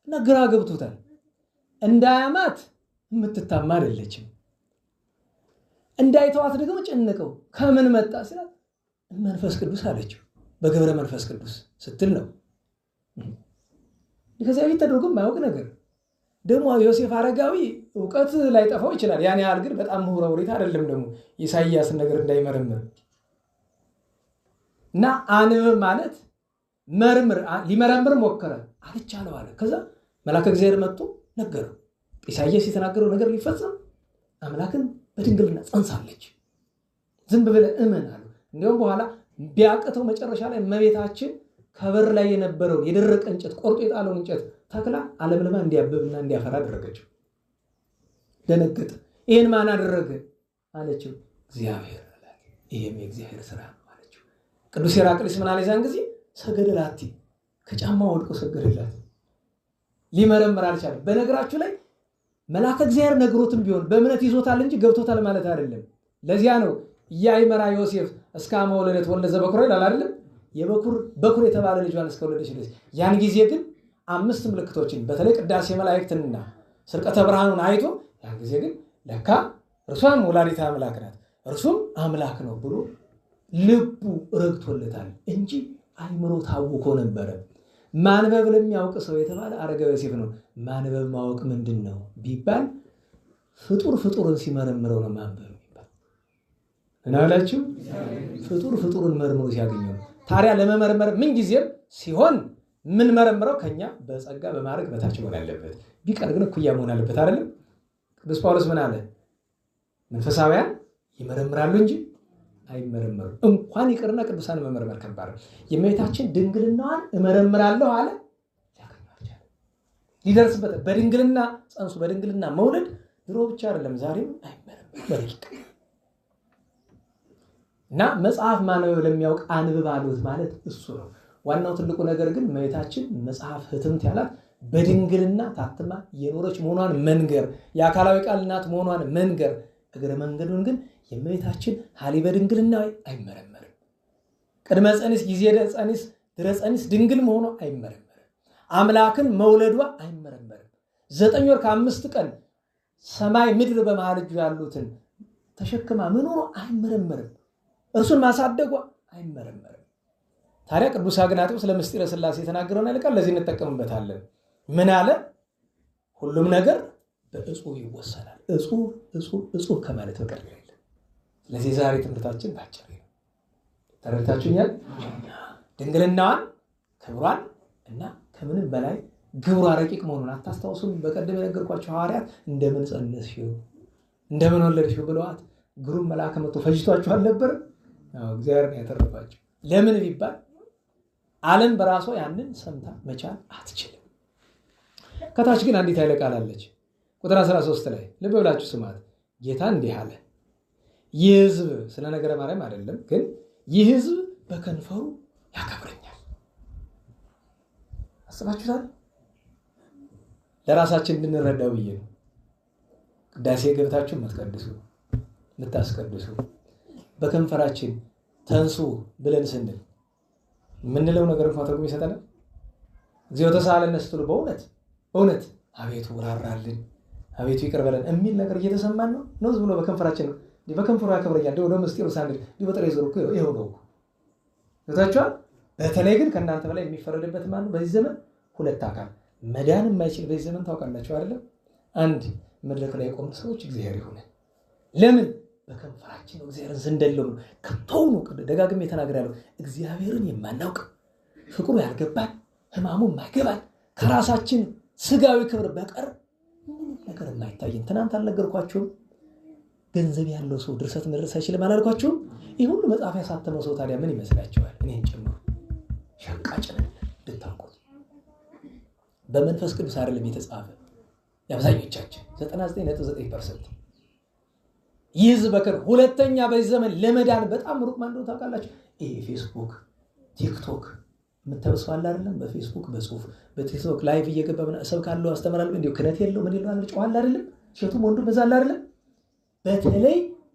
እና ግራ ገብቶታል። እንዳያማት የምትታማ አይደለችም። እንዳይተዋት ደግሞ ጨነቀው። ከምን መጣ ሲላት መንፈስ ቅዱስ አለችው። በገብረ መንፈስ ቅዱስ ስትል ነው። ከዚያ በፊት ተደርጎ የማያውቅ ነገር ደግሞ ዮሴፍ አረጋዊ እውቀት ላይጠፋው ይችላል። ያን ያህል ግን በጣም ምሁረ ውሬት አይደለም። ደግሞ ኢሳይያስን ነገር እንዳይመረምር እና አንብብ ማለት መርምር ሊመረምር ሞከረ፣ አልቻለው አለ። ከዛ መልአከ እግዚአብሔር መጥቶ ነገረው። ኢሳይያስ የተናገረው ነገር ሊፈጸም አምላክን በድንግልና ጸንሳለች፣ ዝም ብለህ እመን አለው። እንዲሁም በኋላ ቢያቅተው መጨረሻ ላይ እመቤታችን ከበር ላይ የነበረውን የደረቀ እንጨት ቆርጦ የጣለውን እንጨት ተክላ አለምልማ እንዲያብብና እንዲያፈራ አደረገችው። ደነገጠ። ይህን ማን አደረገ አለችው። እግዚአብሔር አላት። ይሄም የእግዚአብሔር ስራ ነው አለችው። ቅዱስ ሄራቅሊስ ምን አለ? ዛን ጊዜ ሰገደላት፣ ከጫማ ወድቆ ሰገደላት። ሊመረምር አልቻለም። በነገራችሁ ላይ መልአከ እግዚአብሔር ነግሮትም ቢሆን በእምነት ይዞታል እንጂ ገብቶታል ማለት አይደለም። ለዚያ ነው ኢያእመራ ዮሴፍ እስከ አመ ወለደት ወልደ ዘበኩር ይላል አይደለም? በኩር የተባለ ልጇን እስከወለደች ድረስ። ያን ጊዜ ግን 5 ምልክቶችን በተለይ ቅዳሴ መላእክትንና ስርቀተ ብርሃኑን አይቶ ያን ጊዜ ግን ለካ እርሷም ወላዲተ አምላክ ናት እርሱም አምላክ ነው ብሎ ልቡ ረግቶለታል እንጂ አይምሮ ታውኮ ነበረ። ማንበብ ለሚያውቅ ሰው የተባለ አረጋዊ ዮሴፍ ነው። ማንበብ ማወቅ ምንድን ነው ቢባል ፍጡርን ሲመረምረው ነው ማንበብ የሚባል። እናላችሁ ፍጡርን መርምሮ ሲያገኘው ነው። ታዲያ ለመመርመር ምን ጊዜም ሲሆን ምን መረምረው ከኛ በጸጋ በማድረግ በታች መሆን ያለበት፣ ቢቀር ግን እኩያ መሆን አለበት አይደለም? ቅዱስ ጳውሎስ ምን አለ? መንፈሳውያን ይመረምራሉ እንጂ አይመረመሩ። እንኳን ይቅርና ቅዱሳን መመርመር ከባድ ነው። የእመቤታችን ድንግልናዋን እመረምራለሁ አለ፣ ያገኛል ሊደርስበት። በድንግልና ጸንሱ በድንግልና መውለድ ድሮ ብቻ አይደለም ዛሬም አይመረመር በረቂቅ እና መጽሐፍ ማንበብ ለሚያውቅ አንብብ አሉት ማለት እሱ ነው። ዋናው ትልቁ ነገር ግን እመቤታችን መጽሐፍ ህትምት ያላት በድንግልና ታትማ የኖረች መሆኗን መንገር፣ የአካላዊ ቃል እናት መሆኗን መንገር። እግረ መንገዱን ግን የእመቤታችን ሀሊበ ድንግልና አይመረመርም። ቅድመ ጸኒስ፣ ጊዜ ጸኒስ፣ ድረ ጸኒስ ድንግል መሆኗ አይመረመርም። አምላክን መውለዷ አይመረመርም። 9 ወር ከ5 ቀን ሰማይ ምድር በመሃል እጁ ያሉትን ተሸክማ መኖሯ አይመረመርም። እርሱን ማሳደጓ አይመረመርም። ታዲያ ቅዱስ አግናጤዎስ ስለ ምስጢረ ሥላሴ የተናገረውን ያልቃል። ለዚህ እንጠቀምበታለን። ምን አለ? ሁሉም ነገር በእጹብ ይወሰናል። እጹብ ከማለት በቀር የለም። ስለዚህ ዛሬ ትምህርታችን ባጭር ነው። ተረድታችሁኛል? ድንግልናዋን ክብሯን እና ከምንም በላይ ግብሯ ረቂቅ መሆኑን አታስታውሱም? በቀደም የነገርኳቸው ሐዋርያት እንደምን ጸነስሽው እንደምን ወለድሽው ብለዋት ግሩም መልአክ መጥቶ ፈጅቷችሁ አልነበረም? እግዚአብሔር ነው ያተረፋቸው። ለምን ቢባል ዓለም በራሷ ያንን ሰምታ መቻል አትችልም። ከታች ግን አንዲት ኃይለ ቃል አለች። ቁጥር 13 ላይ ልብ ብላችሁ ስማት። ጌታ እንዲህ አለ፣ ይህ ሕዝብ ስለ ነገረ ማርያም አይደለም፣ ግን ይህ ሕዝብ በከንፈሩ ያከብረኛል። አስባችሁታል? ለራሳችን እንድንረዳው ብዬ ነው። ቅዳሴ ገብታችሁ የምታስቀድሱ በከንፈራችን ተንሱ ብለን ስንል የምንለው ነገር እንኳን ትርጉም ይሰጠናል። እግዚኦ ተሳሃለነ ስትሉ በእውነት አቤቱ ራራልን፣ አቤቱ ይቅር በለን የሚል ነገር እየተሰማን ነው ነው ብሎ በከንፈራችን ነው። በከንፈሩ ያከብረኛል ወደ ምስጢሩ ሳንል በጥሬ ዞር እኮ ይኸው ነው ታቻ። በተለይ ግን ከእናንተ በላይ የሚፈረድበት ማን ነው? በዚህ ዘመን 2 አካል መዳን የማይችል በዚህ ዘመን ታውቃላችሁ አይደለም? አንድ መድረክ ላይ የቆሙ ሰዎች እግዚአብሔር ይሁን። ለምን? በከንፈራችን ነው እግዚአብሔርን ስንደለው ነው። ከተውኑ ደጋግሜ ተናግሬያለሁ። እግዚአብሔርን የማናውቅ ፍቅሩ ያልገባን ሕማሙ የማይገባን ከራሳችን ስጋዊ ክብር በቀር ምንም ነገር የማይታየን። ትናንት አልነገርኳችሁም? ገንዘብ ያለው ሰው ድርሰት መድረስ አይችልም አላልኳችሁም? ይህ ሁሉ መጽሐፍ ያሳተመው ሰው ታዲያ ምን ይመስላችኋል? እኔን ጨምሮ ሸቃጭ ነን እንድታውቁት። በመንፈስ ቅዱስ አይደለም የተጻፈ የአብዛኞቻችን 99.9%። ይህ ሕዝብ በከር ሁለተኛ በዚህ ዘመን ለመዳን በጣም ሩቅ ማን እንደሆነ ታውቃላችሁ? ይሄ ፌስቡክ፣ ቲክቶክ የምታበሰው አለ አይደለም? በፌስቡክ በጽሁፍ በቲክቶክ ላይቭ እየገባ እሰብካለሁ አስተምራለሁ እንዲሁ ክነት የለው ምን ይለው ጨዋ አለ አይደለም? ሴቱም ወንዱም በዛ አለ አይደለም?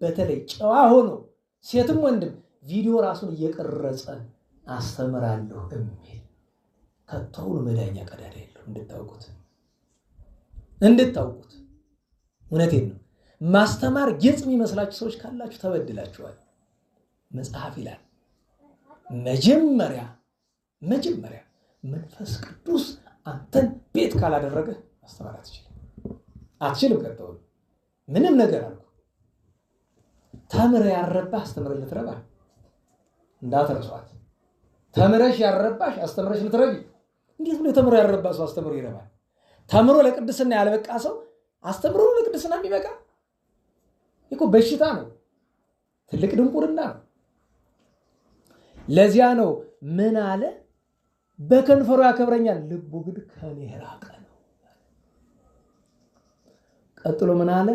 በተለይ ጨዋ ሆኖ ሴትም ወንድም ቪዲዮ ራሱን እየቀረጸ አስተምራለሁ የሚል ከቶውኑ መዳኛ ቀዳዳ የለው። እንድታውቁት እውነቴን ነው። ማስተማር ጌጥ የሚመስላችሁ ሰዎች ካላችሁ ተበድላችኋል። መጽሐፍ ይላል መጀመሪያ መንፈስ ቅዱስ አንተን ቤት ካላደረገ ማስተማር አትችልም። ቀጥሎ ምንም ነገር አልኩ ተምረህ ያረባህ አስተምረህ ልትረባ እንዳትረሷት። ተምረሽ ያረባሽ አስተምረሽ ልትረቢ። እንዴት ብሎ ተምሮ ያረባ ሰው አስተምሮ ይረባል? ተምሮ ለቅድስና ያልበቃ ሰው አስተምሮ ለቅድስና የሚበቃ እኮ በሽታ ነው፣ ትልቅ ድንቁርና ነው። ለዚያ ነው ምን አለ? በከንፈሩ ያከብረኛል፣ ልቡ ግን ከኔ የራቀ ነው። ቀጥሎ ምን አለ?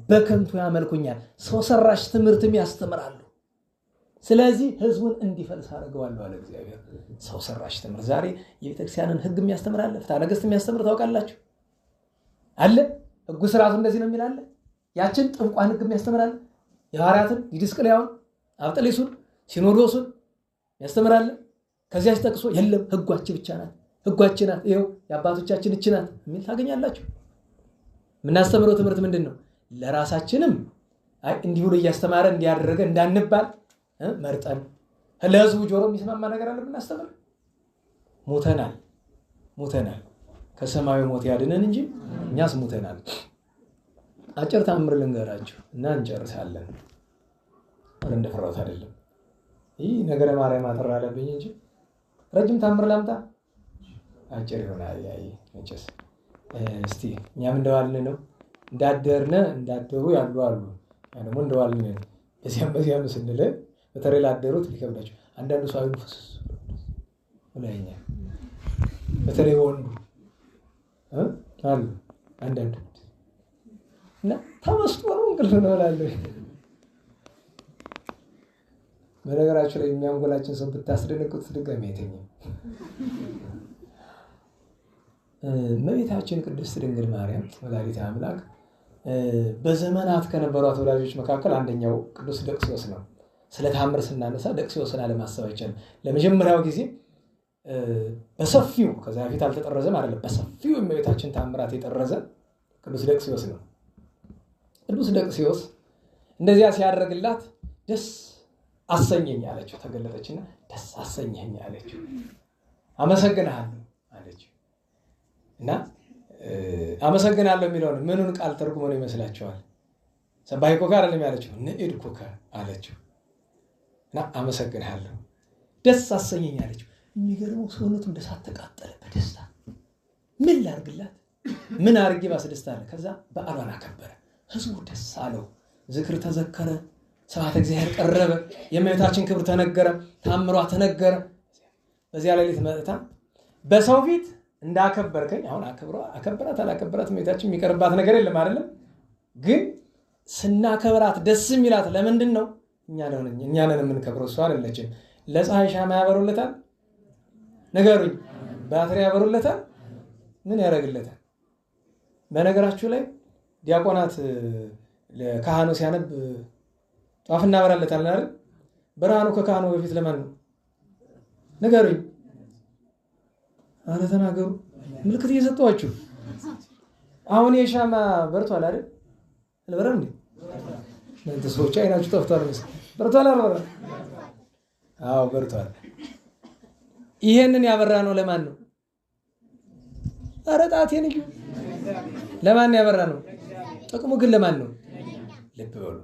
በከንቱ ያመልኩኛል፣ ሰው ሰራሽ ትምህርትም ያስተምራሉ። ስለዚህ ህዝቡን እንዲፈልስ አደርገዋለሁ አለ እግዚአብሔር። ሰው ሰራሽ ትምህርት ዛሬ የቤተክርስቲያንን ህግ የሚያስተምራለ፣ ፍትሐ ነገሥት የሚያስተምር ታውቃላችሁ አለ። ህጉ ስርዓቱ እንደዚህ ነው የሚላለ። ያችን ጥብቋን ህግ የሚያስተምራለ፣ የሐዋርያትን ዲድስቅልያውን፣ አብጠሊሱን፣ ሲኖዶሱን ያስተምራለ። ከዚያ ሲጠቅሶ የለም ህጓችን ብቻ ናት፣ ህጓችን ናት፣ ይኸው የአባቶቻችን እች ናት የሚል ታገኛላችሁ። የምናስተምረው ትምህርት ምንድን ነው? ለራሳችንም እንዲህ ብሎ እያስተማረ እንዲያደረገ እንዳንባል መርጠን ለህዝቡ ጆሮ የሚስማማ ነገር አለ ብናስተምር። ሙተናል። ከሰማያዊ ሞት ያድነን እንጂ እኛስ ሙተናል። አጭር ታምር ልንገራችሁ እና እንጨርሳለን። እንደፈራሁት አይደለም። ይህ ነገረ ማርያም አጠር አለብኝ እንጂ ረጅም ታምር ላምጣ አጭር ይሆናል። መቼስ እስቲ እኛም እንደዋልን ነው እንዳደሩ ያሉ አሉ። ደግሞ እንደዋልን ነው በዚያም ስንል በተለይ ላደሩት ሊከብዳቸው አንዳንዱ ሰው አይኑፈስ ወላይኛ በተለይ ወንዱ አሉ አንዳንዱ እና ተመስጦ ነው እንቅልፍ ነው እላለሁ። በነገራችሁ ላይ የሚያንጎላችን ሰው ብታስደነቅጡት ድጋሚ አይተኛም። እመቤታችን ቅድስት ድንግል ማርያም ወላዲተ አምላክ በዘመናት ከነበሯት ወላጆች መካከል አንደኛው ቅዱስ ደቅስዮስ ነው። ስለ ታምር ስናነሳ ደቅስዮስን አለማሰብ አይቻልም። ለመጀመሪያው ጊዜ በሰፊው ከዛ በፊት አልተጠረዘም አይደለም፣ በሰፊው የእመቤታችን ታምራት የጠረዘ ቅዱስ ደቅስዮስ ነው። ቅዱስ ደቅስዮስ እንደዚያ ሲያደርግላት ደስ አሰኘኝ አለችው። ተገለጠችና ደስ አሰኘኝ አለችው። አመሰግናለሁ አለችው። እና አመሰግናለሁ የሚለውን ምኑን ቃል ተርጉሞ ነው ይመስላችኋል? ሰባይኮከ አይደለም ያለችው፣ ንዕድኩከ አለችው። እና አመሰግናለሁ ደስ አሰኘኝ አለችው። የሚገርመው ሰውነቱ እንደሳት ተቃጠለ በደስታ። ምን ላርግላት? ምን አርጌ ባስደስታለ? ከዛ በዓሏን አከበረ። ህዝቡ ደስ አለው። ዝክር ተዘከረ፣ ስብሐተ እግዚአብሔር ቀረበ፣ የእመቤታችን ክብር ተነገረ፣ ታምሯ ተነገረ። በዚያ ሌሊት መጥታ በሰው ፊት እንዳከበርከኝ አሁን አከበራት አላከበራት እመቤታችን የሚቀርባት ነገር የለም አይደለም። ግን ስናከብራት ደስ የሚላት ለምንድን ነው? እኛ ነን የምንከብረው፣ እሷ አይደለችም። ለፀሐይ ሻማ ያበሩለታል፣ ንገሩኝ። ባትሪ ያበሩለታል፣ ምን ያደርግለታል? በነገራችሁ ላይ ዲያቆናት ለካህኑ ሲያነብ ጧፍ እናበራለታል አይደል? ብርሃኑ ከካህኑ በፊት ለማን ነው? ንገሩኝ። አረ ተናገሩ። ምልክት እየሰጠኋችሁ አሁን የሻማ በርቷል አይደል? አልበራም እንዴ? እናንተ ሰዎች አይናችሁ ጠፍቷል መሰለኝ። በርቷል አልበራም? አዎ በርቷል። ይሄንን ያበራ ነው ለማን ነው? አረ ጣቴን እዩ። ለማን ያበራ ነው? ጥቅሙ ግን ለማን ነው? ልብ በሉ።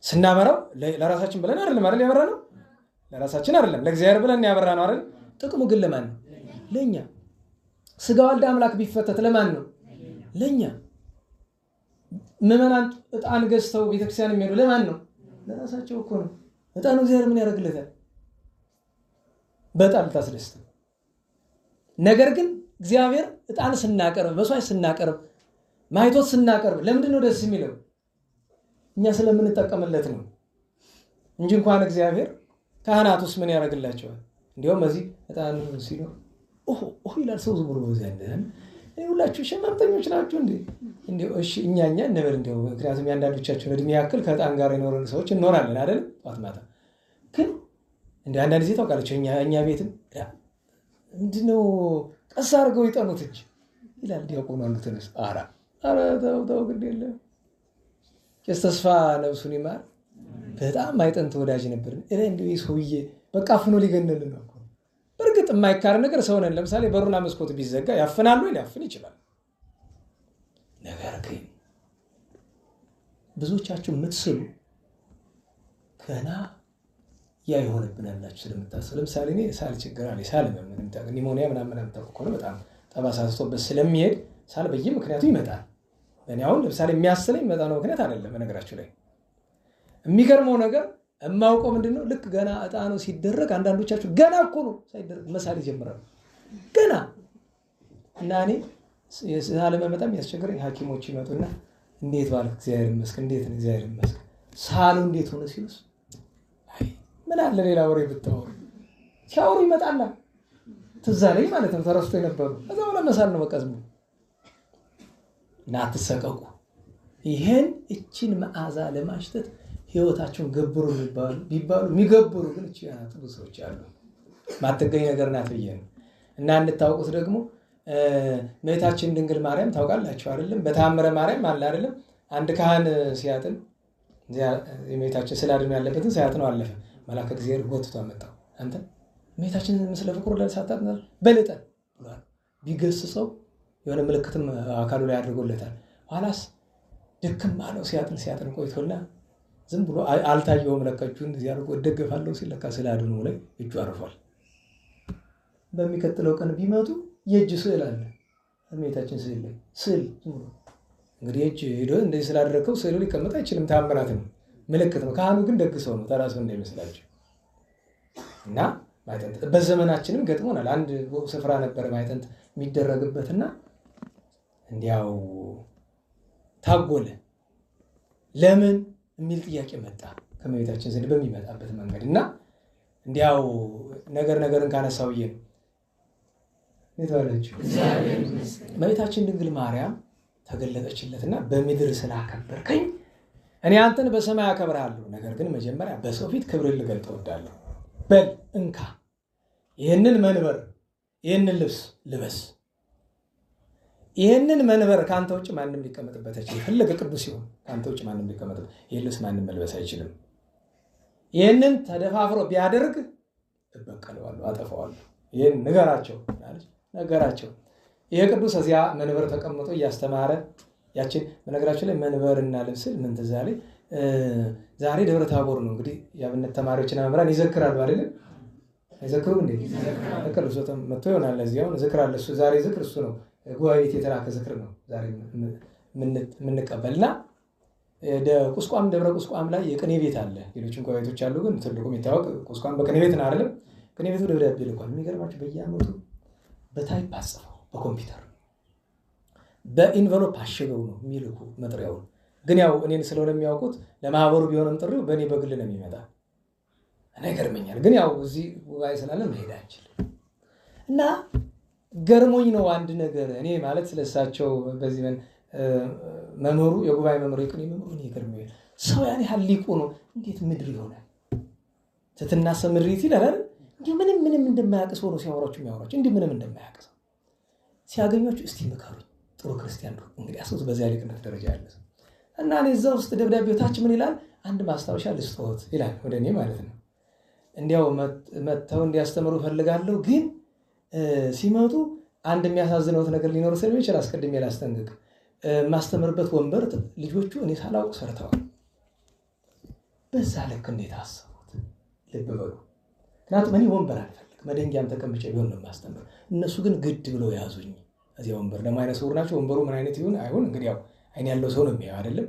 ስናበራው ለራሳችን ብለን አይደለም አይደል ያበራ ነው? ለራሳችን አይደለም ለእግዚአብሔር ብለን ያበራ ነው አይደል? ጥቅሙ ግን ለማን ነው? ለኛ። ስጋ ወልድ አምላክ ቢፈተት ለማን ነው? ለኛ። ምዕመናን ዕጣን ገዝተው ቤተክርስቲያን የሚሄዱ ለማን ነው? ለራሳቸው እኮ ነው። ዕጣኑ እግዚአብሔር ምን ያደርግለታል? በጣም ታስደስት። ነገር ግን እግዚአብሔር ዕጣን ስናቀርብ፣ መስዋዕት ስናቀርብ፣ ማይቶት ስናቀርብ ለምንድን ነው ደስ የሚለው? እኛ ስለምንጠቀምለት ነው እንጂ እንኳን እግዚአብሔር ካህናቱስ ምን ያደርግላቸዋል? እንዲያውም እዚህ በጣም ሲኖር ኦሆ ይላል ሰው ዝም ብሎ በዚያ ሁላችሁ ሸማምተኞች ናችሁ እንዴ? እንዴው እሺ እኛ እንበል እንዴው ምክንያቱም ያንዳንዶቻችን እድሜ ያክል ከዕጣን ጋር የኖረን ሰዎች እንኖራለን አይደል? ጧት ማታ ግን እንደ አንዳንድ ጊዜ ታውቃለች እኛ ቤትም ምንድነው ቀስ አድርገው ይጠኑት እንጂ ይላል ዲያቆኑ አንዱ ተነስ ኧረ ተው ግድ የለም ቄስ ተስፋ ነፍሱን ይማር በጣም ማይጠንት ወዳጅ ነበር። እንደው ሰውዬ በቃ አፍኖ ሊገነልን ነው። በእርግጥ የማይካር ነገር ሰው ነን። ለምሳሌ በሩና መስኮቱ ቢዘጋ ያፍናሉ ሊያፍን ይችላል። ነገር ግን ብዙዎቻችሁ የምትስሉ ገና ያ ይሆንብናላችሁ ስለምታስቡ። ለምሳሌ እኔ ሳል ችግር አለ ሳል ምንም ኒሞኒያ ምናምን ተቆቆነ በጣም ጠባሳ ስቶበት ስለሚሄድ ሳል በየምክንያቱ ይመጣል። እኔ አሁን ለምሳሌ የሚያስለኝ መጣ ነው ምክንያት አይደለም። በነገራችሁ ላይ የሚገርመው ነገር እማውቀው ምንድነው ልክ ገና ዕጣኑ ሲደረግ አንዳንዶቻችሁ ገና እኮ ነው ሳይደረግ መሳል ይጀምራሉ ገና እና እኔ ሳል በጣም ያስቸግረኝ ሐኪሞች ይመጡና እንዴት ባለ እግዚአብሔር ይመስገን እንዴት ነው እግዚአብሔር ይመስገን ሳሉ እንዴት ሆነ ሲሉስ አይ ምን አለ ሌላ ወሬ ብታወሩ ሲያወሩ ይመጣላ ትዝ አለኝ ማለት ነው። ተረስቶ የነበሩ እዛው ለመሳል ነው በቃ ዝም ብሎ እና አትሰቀቁ። ይሄን እቺን መዓዛ ለማሽተት ህይወታቸውን ገብሩ ቢባሉ የሚገብሩ ግን እቺ ያናት ብዙ ሰዎች አሉ። ማትገኝ ነገር ናት ብዬ ነው። እና እንታውቁት ደግሞ እመቤታችን ድንግል ማርያም ታውቃላችሁ አይደለም? በተአምረ ማርያም አለ አይደለም? አንድ ካህን ሲያጥን እመቤታችን ስላድኑ ያለበትን ሲያጥነው አለፈ። መልአከ እግዚአብሔር ጎትቶ አመጣው። አንተ እመቤታችን ምስለ ፍቁር ለሳታት በልጠን ብሏል። ቢገስጸው የሆነ ምልክትም አካሉ ላይ አድርጎለታል። ኋላስ ድክም አለው ሲያጥን ቆይቶና ዝም ብሎ አልታየውም። ለከጁን እዚህ አድርጎ እደገፋለሁ ሲል ለካ ስላድኑ ላይ እጁ አርፏል። በሚቀጥለው ቀን ቢመጡ የእጅ ስዕል አለ እመቤታችን ስዕል ላይ ስዕል እንግዲህ እጅ ሄዶ እንደዚህ ስላደረከው ስዕሉ ሊቀመጥ አይችልም። ታምራት ነው፣ ምልክት ነው። ካህኑ ግን ደግ ሰው ነው፣ ተራሱ እንዳይመስላችሁ። እና ማይጠንት በዘመናችንም ገጥሞናል። አንድ ስፍራ ነበር ማይጠንት የሚደረግበትና እንዲያው ታጎለ ለምን የሚል ጥያቄ መጣ ከእመቤታችን ዘንድ በሚመጣበት መንገድ እና እንዲያው ነገርን ካነሳው ይሄ ነው የተባለችው እመቤታችን ድንግል ማርያም ተገለጠችለትና በምድር ስላከበርከኝ እኔ አንተን በሰማይ አከብርሃለሁ፣ ነገር ግን መጀመሪያ በሰው ፊት ክብርን ልገልጥ እወዳለሁ። በል እንካ ይህንን መንበር ይህንን ልብስ ልበስ። ይህንን መንበር ከአንተ ውጭ ማንም ሊቀመጥበት አይችልም። ፈለገ ቅዱስ ሲሆን ከአንተ ውጭ ማንም ሊቀመጥበት፣ ይህን ልብስ ማንም መልበስ አይችልም። ይህንን ተደፋፍሮ ቢያደርግ እበቀለዋለሁ፣ አጠፋዋለሁ። ይህን ንገራቸው ነገራቸው። ይሄ ቅዱስ እዚያ መንበር ተቀምጦ እያስተማረ ያችን በነገራችሁ ላይ መንበርና ልብስ ምን ትዝ አለኝ። ዛሬ ደብረ ታቦር ነው እንግዲህ የአብነት ተማሪዎችና መምህራን ይዘክራሉ አይደለም? አይዘክሩም እንዴ? ተከልሶ መጥቶ ይሆናል ለዚያው ዝክር አለ። እሱ ዛሬ ዝክር እሱ ነው ጉባኤ ቤት የተላከ ዝክር ነው ዛሬ የምንቀበልና ቁስቋም ደብረ ቁስቋም ላይ የቅኔ ቤት አለ። ሌሎችም ጉባኤ ቤቶች አሉ፣ ግን ትልቁም የሚታወቅ ቁስቋም በቅኔ ቤት ነው አይደለም? ቅኔ ቤቱ ደብዳቤ ልኳል። የሚገርማችሁ በየዓመቱ በታይፕ አጽፈው በኮምፒውተር በኢንቨሎፕ አሽገው ነው የሚልኩ መጥሪያውን። ግን ያው እኔን ስለሆነ የሚያውቁት ለማህበሩ ቢሆንም ጥሪው በእኔ በግል ነው የሚመጣ እና ይገርመኛል። ግን ያው እዚህ ጉባኤ ስላለ መሄድ አንችልም እና ገርሞኝ ነው አንድ ነገር እኔ ማለት ስለሳቸው በዚህ መምህሩ የጉባኤ መምህሩ የቅኔ መምህሩ እኔ ገርሞኛል። ሰው ያን ያህል ሊቁ ነው እንዴት ምድር ይሆናል? ትትናሰ ምድሪት ይላል አይደል? እንዲህ ምንም እንደማያውቅ ሰው ነው ሲያወራችሁ የሚያወራችሁ እንዲህ ምንም እንደማያውቅ ሰው ሲያገኟችሁ እስቲ ምከሩኝ ጥሩ ክርስቲያን ነው እንግዲህ አስቡት በዚያ ሊቅነት ደረጃ ያለ ሰው እና እኔ እዛ ውስጥ ደብዳቤው ታች ምን ይላል? አንድ ማስታወሻ ልስጥዎት ይላል ወደ እኔ ማለት ነው። እንዲያው መጥተው እንዲያስተምሩ ፈልጋለሁ፣ ግን ሲመጡ አንድ የሚያሳዝነውት ነገር ሊኖር ስለሚችል አስቀድሜ ላስጠንቅቅ። ማስተምርበት ወንበር ልጆቹ እኔ ሳላውቅ ሰርተዋል። በዛ ልክ እንዴት አሰቡት? ልብ በሉ። ምክንያቱም እኔ ወንበር አልፈልግ መደንጊያም ተቀምጬ ቢሆን ነው የማስተምር። እነሱ ግን ግድ ብለው ያዙኝ እዚያ ወንበር። ደግሞ አይነ ስውር ናቸው። ወንበሩ ምን አይነት ይሁን አይሁን እንግዲህ ያው አይን ያለው ሰው ነው የሚያየው አይደለም።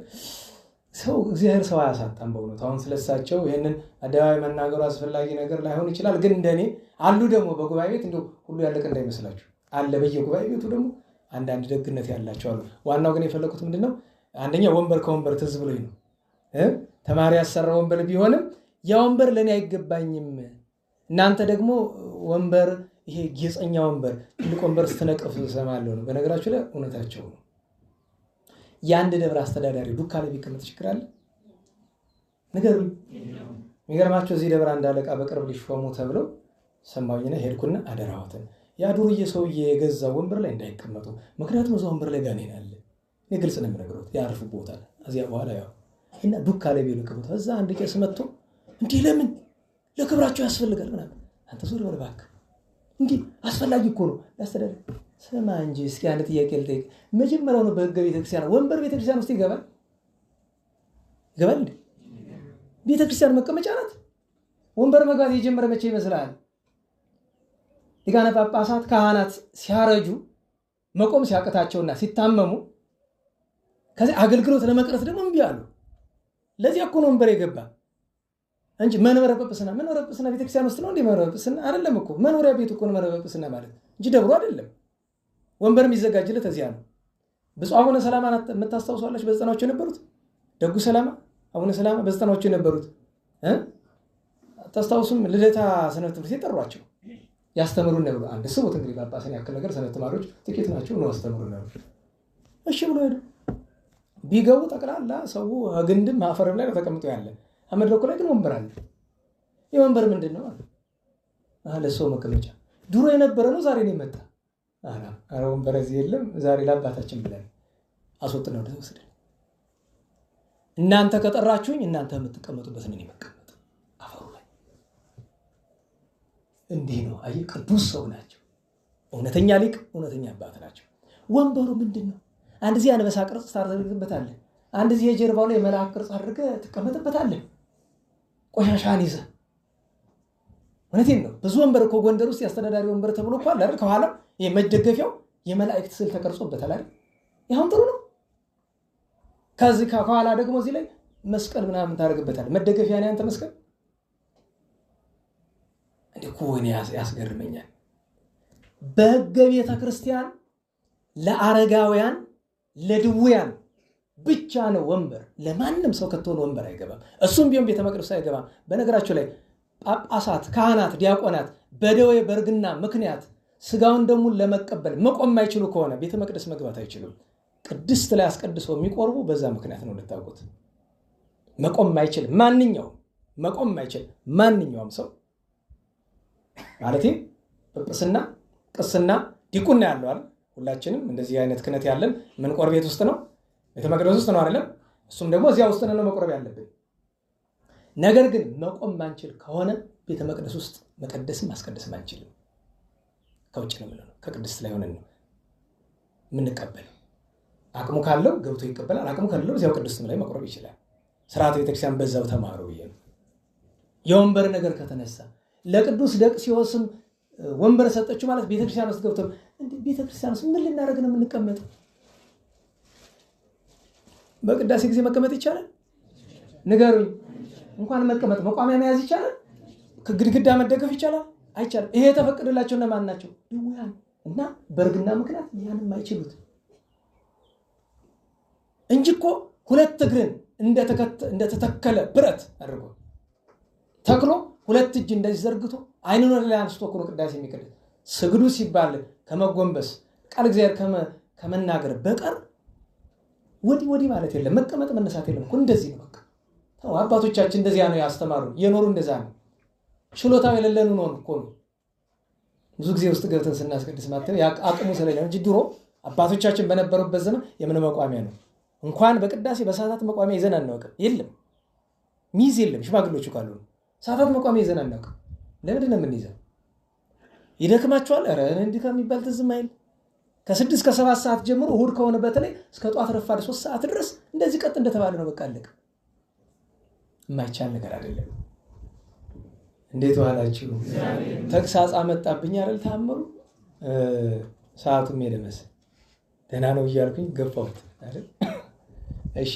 ሰው እግዚአብሔር ሰው አያሳጣም በእውነቱ። አሁን ስለሳቸው ይህንን አደባባይ መናገሩ አስፈላጊ ነገር ላይሆን ይችላል፣ ግን እንደኔ አሉ ደግሞ በጉባኤ ቤት እንደው ሁሉ ያለቀ እንዳይመስላችሁ አለ። በየጉባኤ ቤቱ ደግሞ አንዳንድ ደግነት ያላቸው አሉ። ዋናው ግን የፈለኩት ምንድነው? አንደኛ ወንበር ከወንበር ትዝ ብሎኝ ነው። ተማሪ ያሰራ ወንበር ቢሆንም ያ ወንበር ለእኔ አይገባኝም፣ እናንተ ደግሞ ወንበር ይሄ ጌጸኛ ወንበር ትልቅ ወንበር ስትነቅፍ እሰማለሁ ነው። በነገራችሁ ላይ እውነታቸው ነው። የአንድ ደብር አስተዳዳሪ ዱካ ላይ ቢቀመጥ ችግር አለ? ንገሩኝ። የሚገርማቸው እዚህ ደብር አንድ አለቃ በቅርብ ሊሾሙ ተብለው ሰማሁኝና ሄድኩና አደራሁትን ያ ዱርዬ ሰውዬ የገዛው ወንበር ላይ እንዳይቀመጡ፣ ምክንያቱም እዛ ወንበር ላይ ጋኔን አለ። እኔ ግልጽ ነው የምነግረው። ያርፉበታል። እዚያ በኋላ ያው እና ዱካ ላይ ቢልቅቡት እዛ አንድ ቄስ መጥቶ እንዲህ ለምን ለክብራቸው ያስፈልጋል ምናምን። አንተ ዞር በል እባክህ፣ እንዲህ አስፈላጊ እኮ ነው ያስተዳደር። ስማ እንጂ እስኪ አንድ ጥያቄ ልጠይቅ። መጀመሪያው ነው በሕገ ቤተክርስቲያን ወንበር ቤተክርስቲያን ውስጥ ይገባል እንዴ? ቤተክርስቲያን መቀመጫ ናት። ወንበር መግባት የጀመረ መቼ ይመስላል? ሊቃነ ጳጳሳት ካህናት ሲያረጁ መቆም ሲያቅታቸውና ሲታመሙ ከዚህ አገልግሎት ለመቅረት ደግሞ እምቢ አሉ። ለዚህ እኮ ነው ወንበር የገባ እንጂ መንበረ ጵጵስና ቤተክርስቲያን ውስጥ ነው እንዴ? መንበረ ጵጵስና አይደለም እኮ መኖሪያ ቤቱ እኮ ነው መንበረ ጵጵስና ማለት እንጂ ደብሩ አይደለም። ወንበር የሚዘጋጅለት እዚያ ነው። ብፁዕ አቡነ ሰላማ የምታስታውሷላችሁ? በዘጠናዎቹ የነበሩት ደጉ ሰላማ አቡነ ሰላማ በዘጠናዎቹ የነበሩት ታስታውሱም? ልደታ ሰንበት ትምህርት ቤት ጠሯቸው ያስተምሩን ነበር። አንድ ስሙት እንግዲህ ጳጳስን ያክል ነገር ሰንበት ተማሪዎች ጥቂት ናቸው ነው ያስተምሩን ነበር። እሺ ብሎ ሄዱ። ቢገቡ ጠቅላላ ሰው ግንድም አፈርም ላይ ተቀምጦ ያለ መድረኩ ላይ ግን ወንበር አለ። የወንበር ምንድን ነው አለ ሰው መቀመጫ ድሮ የነበረ ነው ዛሬ ነው የመጣ። አረ ወንበር እዚህ የለም ዛሬ ለአባታችን ብለን አስወጥነው ወደ ወሰደ። እናንተ ከጠራችሁኝ እናንተ የምትቀመጡበት ምን ይመቀመጥ አፈሩ ላይ እንዲህ ነው። አይ ቅዱስ ሰው ናቸው። እውነተኛ ሊቅ እውነተኛ አባት ናቸው። ወንበሩ ምንድን ነው? አንድ ዚህ አንበሳ ቅርጽ ታደርግበታለህ፣ አንድ ዚህ የጀርባው ላይ መልአክ ቅርጽ አድርገህ ትቀመጥበታለህ። ቆሻሻን ይዘህ እውነቴን ነው። ብዙ ወንበር እኮ ጎንደር ውስጥ ያስተዳዳሪ ወንበር ተብሎ እኮ አለ አይደል? ከኋላ የመደገፊያው የመላእክት ስዕል ተቀርጾበታል አይደል? ይሁን ጥሩ ነው። ከዚህ ከኋላ ደግሞ እዚህ ላይ መስቀል ምናምን ታደርግበታል። መደገፊያ ነው ያንተ መስቀል። እንዴ ኮኔ ያስገርመኛል። በሕገ ቤተ ክርስቲያን ለአረጋውያን ለድውያን ብቻ ነው ወንበር። ለማንም ሰው ከተሆነ ወንበር አይገባም። እሱም ቢሆን ቤተ መቅደስ አይገባም። በነገራቸው ላይ ጳጳሳት፣ ካህናት፣ ዲያቆናት በደዌ በእርግና ምክንያት ስጋውን ደሙን ለመቀበል መቆም የማይችሉ ከሆነ ቤተ መቅደስ መግባት አይችሉም። ቅድስት ላይ አስቀድሰው የሚቆርቡ በዛ ምክንያት ነው ልታውቁት። መቆም የማይችል ማንኛውም ሰው ማለት ጵጵስና፣ ቅስና፣ ዲቁና ያለው አይደል? ሁላችንም እንደዚህ አይነት ክህነት ያለን ምን ቆር ቤት ውስጥ ነው ቤተ መቅደስ ውስጥ ነው አይደለም? እሱም ደግሞ እዚያ ውስጥ ነው መቆረብ ያለብን። ነገር ግን መቆም ማንችል ከሆነ ቤተ መቅደስ ውስጥ መቀደስም ማስቀደስም አንችልም። ከውጭ ነው የምንለው፣ ከቅድስት ላይ ሆነን ነው የምንቀበለው። አቅሙ ካለው ገብቶ ይቀበላል። አቅሙ ካለው እዚያው ቅድስት ላይ መቆረብ ይችላል። ስርዓተ ቤተክርስቲያን በዛው ተማሩ ብዬ ነው። የወንበር ነገር ከተነሳ ለቅዱስ ደቅሲዮስም ወንበር ሰጠችው ማለት ቤተክርስቲያን ውስጥ ገብቶ ቤተክርስቲያን ውስጥ ምን ልናደርግ ነው የምንቀመጠው? በቅዳሴ ጊዜ መቀመጥ ይቻላል? ንገሩኝ። እንኳን መቀመጥ መቋሚያ መያዝ ይቻላል? ከግድግዳ መደገፍ ይቻላል? አይቻልም። ይሄ የተፈቀደላቸው እነማን ናቸው? ድውያን እና በእርግና ምክንያት ያንም አይችሉት እንጂ እኮ ሁለት እግርን እንደተተከለ ብረት አድርጎ ተክሎ ሁለት እጅ እንደዚህ ዘርግቶ አይኑን ወደ ላይ አንስቶ እኮ ቅዳሴ የሚቀድስ ስግዱ ሲባል ከመጎንበስ ቃል እግዚአብሔር ከመናገር በቀር ወዲህ ማለት የለም። መቀመጥ መነሳት የለም እኮ እንደዚህ ነው። በቃ አባቶቻችን እንደዚያ ነው ያስተማሩ የኖሩ እንደዛ ነው። ችሎታው የሌለን ነው እኮ ነው። ብዙ ጊዜ ውስጥ ገብተን ስናስቀድስ ማለት አቅሙ ስለሌለ እንጂ ድሮ አባቶቻችን በነበሩበት ዘመን የምን መቋሚያ ነው እንኳን በቅዳሴ በሰዓታት መቋሚያ ይዘን አናውቅም። የለም ሚዝ የለም። ሽማግሎቹ ካሉ ሰዓታት መቋሚያ ይዘን አናውቅም። ለምንድን ነው የምንይዘው? ይደክማቸዋል። ኧረ እንዲህ ከሚባል ትዝም አይል። ከ6 እስከ 7 ሰዓት ጀምሮ እሑድ ከሆነ በተለይ እስከ ጧት ረፋድ 3 ሰዓት ድረስ እንደዚህ ቀጥ እንደተባለ ነው። በቃ አለቀ። የማይቻል ነገር አይደለም። እንዴት ዋላችሁ? ተግሳጽ አመጣብኝ አይደል? ታምሩ ሰዓቱም ሄደ መሰለኝ። ደህና ነው እያልኩኝ ገፋሁት አይደል? እሺ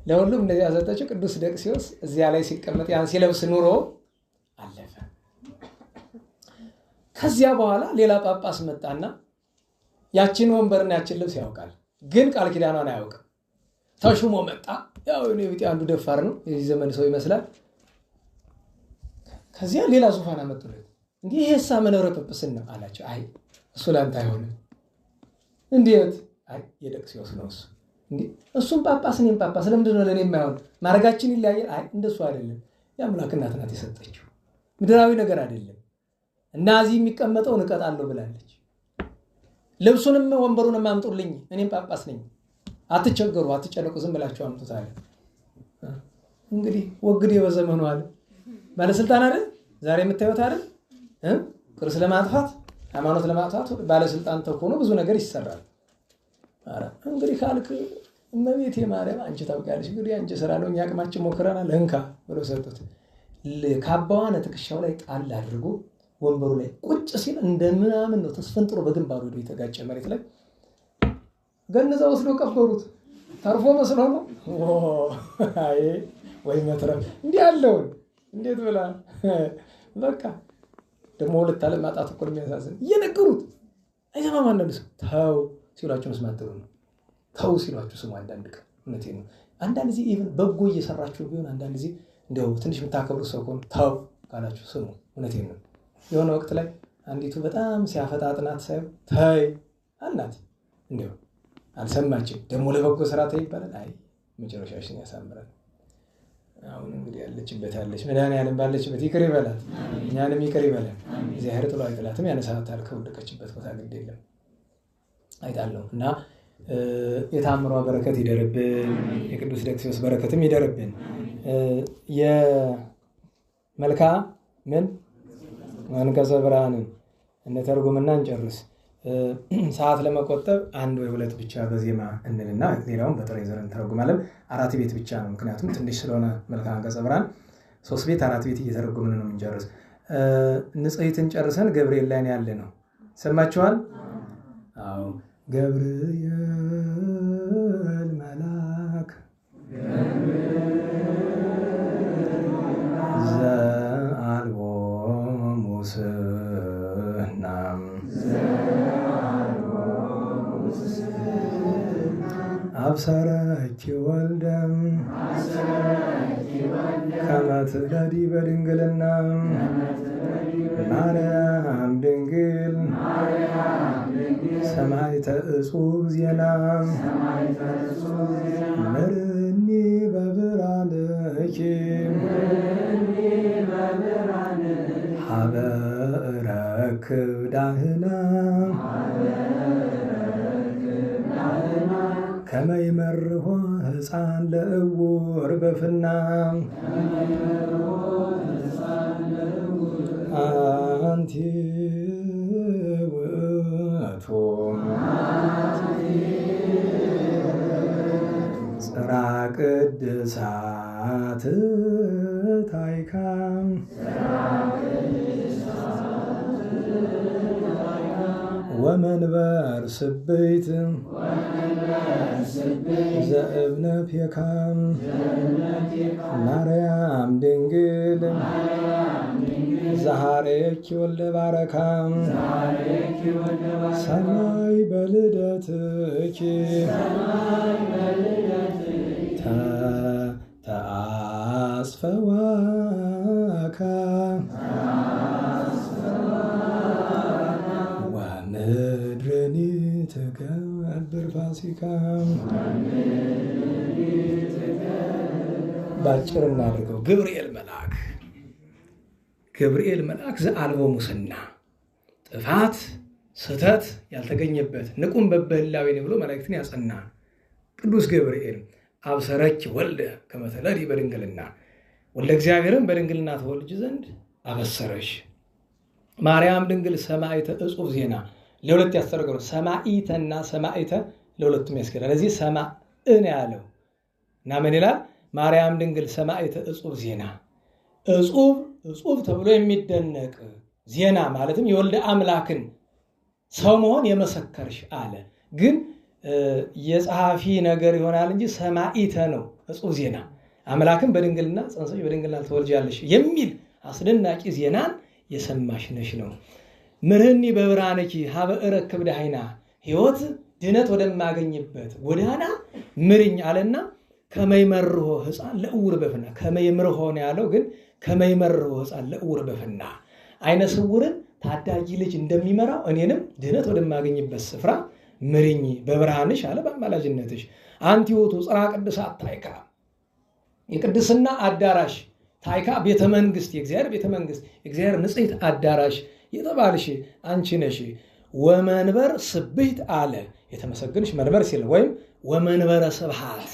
ለሁሉም እንደዚህ አዘጣቸው። ቅዱስ ደቅሲዮስ እዚያ ላይ ሲቀመጥ ያን ሲለብስ ኑሮ አለፈ። ከዚያ በኋላ ሌላ ጳጳስ መጣና ያችን ወንበርና ያችን ልብስ ያውቃል፣ ግን ቃል ኪዳኗን አያውቅም። ተሹሞ መጣ። ያው እኔ ቢጤ አንዱ ደፋር ነው፣ የዚህ ዘመን ሰው ይመስላል። ከዚያ ሌላ ዙፋን አመጡለት። እንዲህ ይሄሳ መንበረ ጵጵስና አላቸው። አይ እሱ ላንተ አይሆንም። እንዴት? አይ የደቅስዮስ ነው እሱ። እንዴ እሱም ጳጳስ እኔም ጳጳስ ለምንድን ነው ለእኔ የማይሆን? ማድረጋችን ይለያያል። አይ እንደሱ አይደለም፣ የአምላክ እናት ናት የሰጠችው፣ ምድራዊ ነገር አይደለም። እና እዚህ የሚቀመጠውን እቀጣለሁ ብላለች። ልብሱንም ወንበሩንም አምጡልኝ፣ እኔም ጳጳስ ነኝ፣ አትቸገሩ፣ አትጨነቁ፣ ዝም ብላችሁ አምጡት አለ። እንግዲህ ወግድ በዘመኑ አለ ባለስልጣን አይደል ዛሬ የምታዩት አይደል? ቅርስ ለማጥፋት ሃይማኖት ለማጥፋት ባለስልጣን ተኮኖ ብዙ ነገር ይሰራል። አረ እንግዲህ ካልክ እመቤቴ ማርያም አንቺ ታውቂያለሽ፣ እንግዲህ አንቺ ስራ ነው፣ እኛ አቅማችን ሞክረናል፣ እንካ ብለው ሰጡት። ካባዋን ትከሻው ላይ ጣል አድርጎ ወንበሩ ላይ ቁጭ ሲል እንደምናምን ነው ተስፈንጥሮ በግንባሩ ሄዶ የተጋጨ መሬት ላይ ገነዛ ወስዶ ቀበሩት። ተርፎ መስሎ ነው አይ ወይ መትረፍ እንዲህ ያለውን እንዴት ብላ በቃ ደግሞ ሁለት ዓለም ማጣት እኮ የሚያሳዝን እየነገሩት አይሰማም። አንዳንድ ሰው ተው ሲሏችሁ መስማት ጥሩ ነው። ተው ሲሏችሁ ስሙ። አንዳንድ ቀን እውነቴን ነው። አንዳንድ ጊዜ ኢቭን በጎ እየሰራችሁ ቢሆን አንዳንድ ጊዜ እንደው ትንሽ የምታከብሩት ሰው ከሆነ ተው ካላችሁ ስሙ። እውነቴን ነው። የሆነ ወቅት ላይ አንዲቱ በጣም ሲያፈጣጥናት ሳይሆን ተይ አልናት። እንደው አልሰማችም። ደግሞ ለበጎ ስራ ተይ ይባላል። አይ መጨረሻሽን ያሳምራል። አሁን እንግዲህ ያለችበት አለች። መድኃኒዓለም ባለችበት ይቅር ይበላት፣ እኛንም ይቅር ይበላል። እግዚአብሔር ጥሎ አይጥላትም፣ ያነሳታል ከወደቀችበት ቦታ ግድ የለም አይጣለው። እና የታምሯ በረከት ይደርብን፣ የቅዱስ ደቅስዮስ በረከትም ይደርብን። የመልካ ምን መንከሰ ብርሃንን እንተርጉምና እንጨርስ። ሰዓት ለመቆጠብ አንድ ወይ ሁለት ብቻ በዜማ እንልና ሌላውን በጥሬ ዘር እንተረጉማለን። 4 ቤት ብቻ ነው፣ ምክንያቱም ትንሽ ስለሆነ መልካ መንከሰ ብርሃን 3 ቤት 4 ቤት እየተረጉምን ነው የምንጨርስ። ንጽሕትን ጨርሰን ገብርኤል ላይ ያለ ነው። ሰማችኋል? አዎ ገብርኤል መልአክ ዘአልቦ ሙስና አብሰረኪ ወልደም ከመ ትውለዲ በድንግልና ማርያም ድንግል ሰማዕተ ዕጹብ ዜና ምርኒ በብርሃንኪ ሀበ እረክብ ዳህና ከመ ይመርሖ ሕፃን ለእውር በፍና አንቲ ውእቱ ጽርሐ ቅድሳት ታይካ ወመንበር ስብይት ዘእብነ ፔካም ማርያም ድንግል ዘሐረኪ ወልደ ባረካም ሰማይ በልደትኪ ተአጽፈዋካ ወምድርኒ ትገብር ፋሲካ። ባጭር እናድርገው። ገብርኤል መልአክ ዘአልቦ ሙስና ጥፋት ስህተት ያልተገኘበት ንቁም በበህላዌ ብሎ መላእክትን ያጸና ቅዱስ ገብርኤል አብሰረኪ ወልደ ከመ ትውለዲ በድንግልና ወልደ እግዚአብሔርን በድንግልና ትወልጅ ዘንድ አበሰረሽ። ማርያም ድንግል ሰማዕተ ዕጹብ ዜና ለሁለት ያስተረገው ሰማዕተና ሰማዕተ ለሁለቱም ያስገዳል። እዚህ ሰማዕን ያለው እና ምን ይላል? ማርያም ድንግል ሰማዕተ ዕጹብ ዜና። ዕጹብ ተብሎ የሚደነቅ ዜና ማለትም የወልደ አምላክን ሰው መሆን የመሰከርሽ አለ። ግን የጸሐፊ ነገር ይሆናል እንጂ ሰማዕተ ነው ዕጹብ ዜና። አምላክን በድንግልና ጸንሰሽ በድንግልና ትወልጃለሽ የሚል አስደናቂ ዜናን የሰማሽ ነሽ ነው። ምርህኒ በብርሃንኪ ሀበ እረክብ ዳህና ሕይወት ድነት ወደማገኝበት ጎዳና ምርኝ አለና ከመይመርሆ ሕፃን ለእውር በፍና ከመይምርሆ ነው ያለው፣ ግን ከመይመርሆ ሕፃን ለእውር በፍና አይነ ስውርን ታዳጊ ልጅ እንደሚመራው እኔንም ድህነት ወደማገኝበት ስፍራ ምሪኝ በብርሃንሽ አለ በአማላጅነትሽ። አንቲ ውእቱ ጽርሐ ቅድሳት ታይካ የቅድስና አዳራሽ ታይካ ቤተ መንግስት የእግዚአብሔር ቤተ መንግስት የእግዚአብሔር ንጽሕት አዳራሽ የተባልሽ አንቺ ነሽ። ወመንበር ስብሕት አለ የተመሰገንሽ መንበር ሲል ወይም ወመንበረ ስብሐት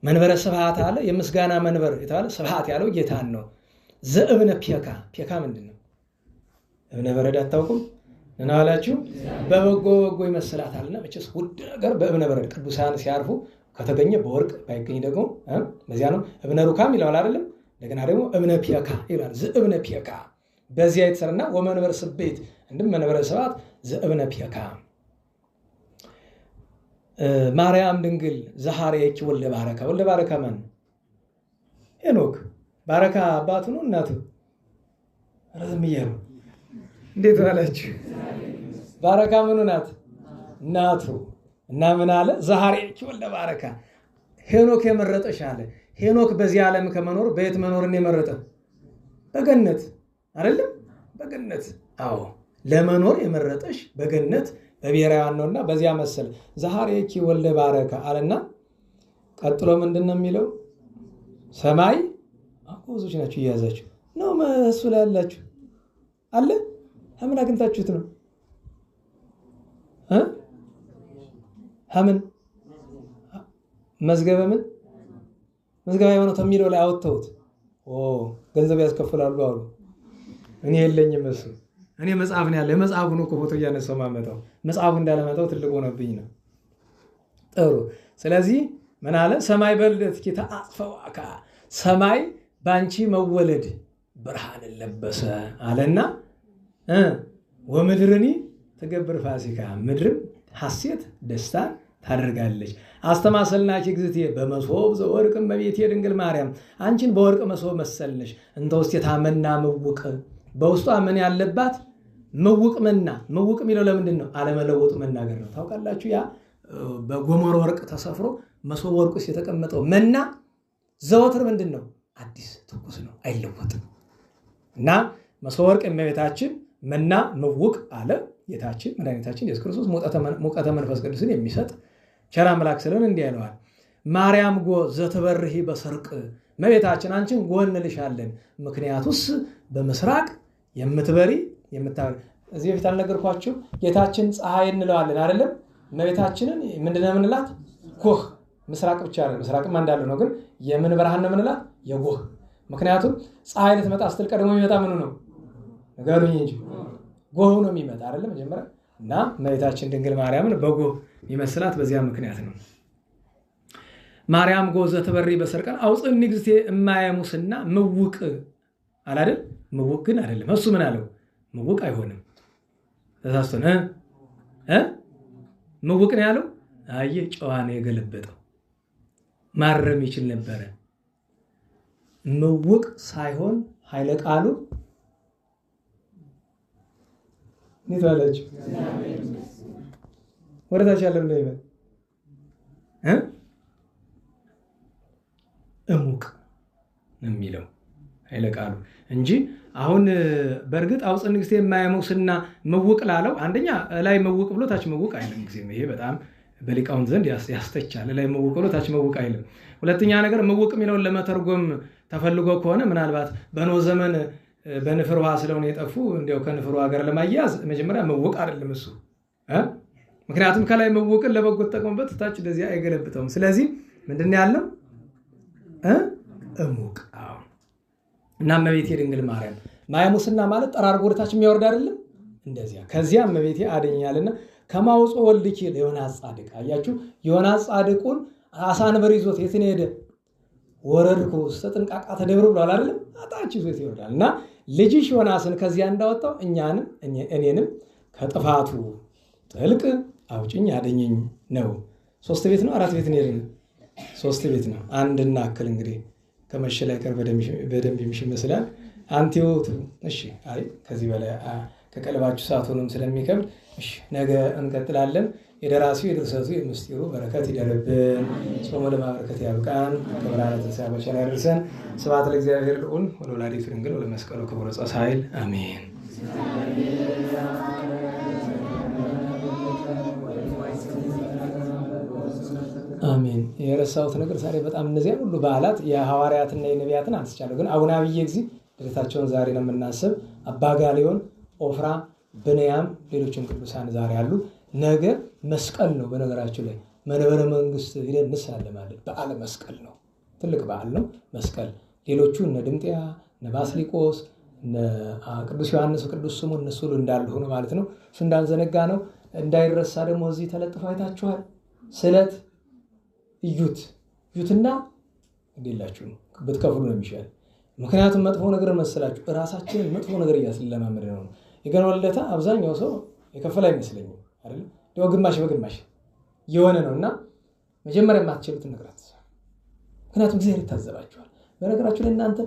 መንበረ ስብሐት አለ የምስጋና መንበር የተባለ ስብሐት ያለው ጌታን ነው። ዘእብነ ፔካ ፔካ ምንድን ነው? እብነ በረድ አታውቁም? እና አላችሁ በበጎ በጎ ይመስላታልና መቼስ ውድ ነገር በእብነ በረድ ቅዱሳን ሲያርፉ ከተገኘ በወርቅ ባይገኝ ደግሞ በዚያ ነው። እብነ ሩካም ይለዋል አይደለም። እንደገና ደግሞ እብነ ፔካ ይላል። ዘእብነ ፔካ በዚያ የተሰራና ወመንበር ስብሕት እንድም መንበረ ስብሐት ዘእብነ ፔካ ማርያም ድንግል ዘሐረየኪ ወልደ ባረካ ወልደ ባረካ ማን? ሄኖክ ባረካ አባቱ ነው እናቱ? ረዝም እያሉ እንዴት ዋላችሁ? ባረካ ምኑ ናት? እናቱ። እና ምን አለ? ዘሐረየኪ ወልደ ባረካ ሄኖክ የመረጠሽ አለ። ሄኖክ በዚህ ዓለም ከመኖር በየት መኖርን የመረጠ? በገነት አይደለም? በገነት አዎ፣ ለመኖር የመረጠሽ በገነት በብሔራውያን ነውና በዚያ መሰለ ዘሐረየኪ ወልደ ባረካ አለና ቀጥሎ ምንድን ነው የሚለው? ሰማይ ብዙዎች ናችሁ እየያዛችሁ ነው እሱ ላይ ያላችሁ አለ ምን አግኝታችሁት ነው? ምን መዝገበ ምን መዝገበ ሃይማኖት የሚለው ላይ አወጥተውት ገንዘብ ያስከፍላሉ አሉ። እኔ የለኝም እሱ እኔ መጽሐፍ ነው ያለ። የመጽሐፉን እኮ ፎቶ እያነሳው ማመጣው መጽሐፉ እንዳለመጣው ትልቅ ሆነብኝ ነው። ጥሩ። ስለዚህ ምን አለ? ሰማይ በልደትኪ ተአጽፈዋካ ሰማይ ባንቺ መወለድ ብርሃንን ለበሰ አለና ወምድርኒ ትገብር ፋሲካ ምድርም ሐሴት ደስታን ታደርጋለች። አስተማሰልናኪ እግዝእትየ በመሶብ ዘወርቅ እመቤቴ ድንግል ማርያም አንቺን በወርቅ መሶብ መሰልነሽ እንተ ውስቴታ መና ምውቅ በውስጧ ምን ያለባት ምውቅ መና። ምውቅ የሚለው ለምንድን ነው? አለመለወጡ መናገር ነው። ታውቃላችሁ ያ በጎመር ወርቅ ተሰፍሮ መሶብ ወርቅ ውስጥ የተቀመጠው መና ዘወትር ምንድን ነው? አዲስ ትኩስ ነው፣ አይለወጥም። እና መሶብ ወርቅ እመቤታችን መና ምውቅ አለ ጌታችን መድኃኒታችን ኢየሱስ ክርስቶስ ሙቀተ መንፈስ ቅዱስን የሚሰጥ ቸር አምላክ ስለሆነ እንዲህ ይለዋል። ማርያም ጎ ዘትበርሂ በሰርቅ እመቤታችን አንቺን ጎ እንልሻለን፣ ምክንያቱስ በምስራቅ የምትበሪ የምታበሪ። እዚህ በፊት አልነገርኳችሁ? ጌታችን ፀሐይ እንለዋለን አይደለም? እመቤታችንን ምንድነው የምንላት? ጎህ። ምስራቅ ብቻ አይደለም፣ ምስራቅም እንዳለ ነው። ግን የምን ብርሃን ነው የምንላት? የጎህ። ምክንያቱም ፀሐይ ልትመጣ ስትል ቀድሞ የሚመጣ ምኑ ነው? ንገሩኝ እንጂ ጎህ ነው የሚመጣ አይደለም መጀመሪያ። እና እመቤታችን ድንግል ማርያምን በጎህ የሚመስላት በዚያ ምክንያት ነው። ማርያም ጎ ዘትበሪ በሰርቅ አውፅኒ እግዝእትየ እማየ ሙስና ምውቅ አላደል? ምውቅ ግን አይደለም እሱ። ምን አለው? ምውቅ አይሆንም። ተሳስቶ ምውቅ ነው ያለው። አየ ጨዋ ነው የገለበጠው። ማረም ይችል ነበረ። ምውቅ ሳይሆን ኃይለ ቃሉ እንዴት ዋላችሁ? ወደታች ያለው ነው ይበል እሙቅ ነው የሚለው ኃይለ ቃሉ እንጂ አሁን በእርግጥ አውፅኒ እግዝእትየ እማየ ሙስና ምውቅ ላለው አንደኛ ላይ ምውቅ ብሎ ታች ምውቅ አይልም። ጊዜም ይሄ በጣም በሊቃውንት ዘንድ ያስተቻል። ላይ ምውቅ ብሎ ታች ምውቅ አይልም። ሁለተኛ ነገር ምውቅ የሚለውን ለመተርጎም ተፈልጎ ከሆነ ምናልባት በኖህ ዘመን በንፍር ውሃ ስለሆነ የጠፉ እንዲያው ከንፍር ውሃ ጋር ለማያያዝ መጀመሪያ ምውቅ አይደለም እሱ። ምክንያቱም ከላይ ምውቅን ለበጎ ተጠቅሞበት ታች እንደዚህ አይገለብጠውም። ስለዚህ ምንድን ነው ያለው? እሙቅ። እና እመቤቴ ድንግል ማርያም ማየ ሙስና ማለት ጠራርጎ ወደታች የሚያወርድ አይደለም እንደዚያ። ከዚያ እመቤቴ አድኛልና ከማውጾ ወልድኪ ለዮናስ ጻድቅ። አያችሁ ዮናስ ጻድቁን አሳ አንበሪ ይዞት የት ነው ሄደ? ወረድኩ ውስተ ጥንቃቃ ተደብር ብሏል አይደለም? አጣች ይዞት ይወርዳል። እና ልጅሽ ዮናስን ከዚያ እንዳወጣው እኔንም ከጥፋቱ ጥልቅ አውጭኝ አደኘኝ ነው። 3 ቤት ነው 4 ቤት ነው የሄድን? 3 ቤት ነው። አንድ እናክል እንግዲህ ከመሸ ላይ ቀር በደንብ የሚሽ ይመስላል። አንቲውቱ እሺ። አይ ከዚህ በላይ ከቀልባችሁ ሰዓቱንም ስለሚከብድ እሺ ነገ እንቀጥላለን። የደራሲው የድርሰቱ የምስጢሩ በረከት ይደርብን። ጾሞ ለማበረከት ያብቃን። ከብርሃነ ትንሣኤ በቸር ያደርሰን። ስብሐት ለእግዚአብሔር ልዑል ወለወላዲቱ ድንግል ወለመስቀሉ ክቡር ዕፀ ሣህል አሜን። አሜን። የረሳሁት ነገር ዛሬ በጣም እነዚያ ሁሉ በዓላት የሐዋርያትና የነቢያትን አንስቻለሁ፣ ግን አቡነ አብየ እግዚእ ልደታቸውን ዛሬ ነው የምናስብ። አባ ጋልዮን፣ ኦፍራ፣ ብንያም ሌሎችም ቅዱሳን ዛሬ አሉ። ነገ መስቀል ነው። በነገራችሁ ላይ መንበረ መንግስት ሄደን እንሳለማለን። በዓለ መስቀል ነው። ትልቅ በዓል ነው መስቀል። ሌሎቹ እነ ድምጥያ፣ እነ ባስሊቆስ፣ እነ ቅዱስ ዮሐንስ ቅዱስ ስምዖን እነሱ ሁሉ እንዳሉ ሆኖ ማለት ነው። እሱ እንዳንዘነጋ ነው። እንዳይረሳ ደግሞ እዚህ ተለጥፎ አይታችኋል። ስለት እዩትና እንዴላችሁ ብትከፍሉ ነው የሚሻል። ምክንያቱም መጥፎ ነገር መስላችሁ እራሳችንን መጥፎ ነገር እያስለማመድ ነው። የገና ልደታ አብዛኛው ሰው የከፈለ አይመስለኝም አይደል? ያው ግማሽ በግማሽ የሆነ ነውና መጀመሪያ የማትችሉትን ነገር አትሰሩ። ምክንያቱም እግዚአብሔር ይታዘባችኋል። በነገራችሁ ላይ እናንተ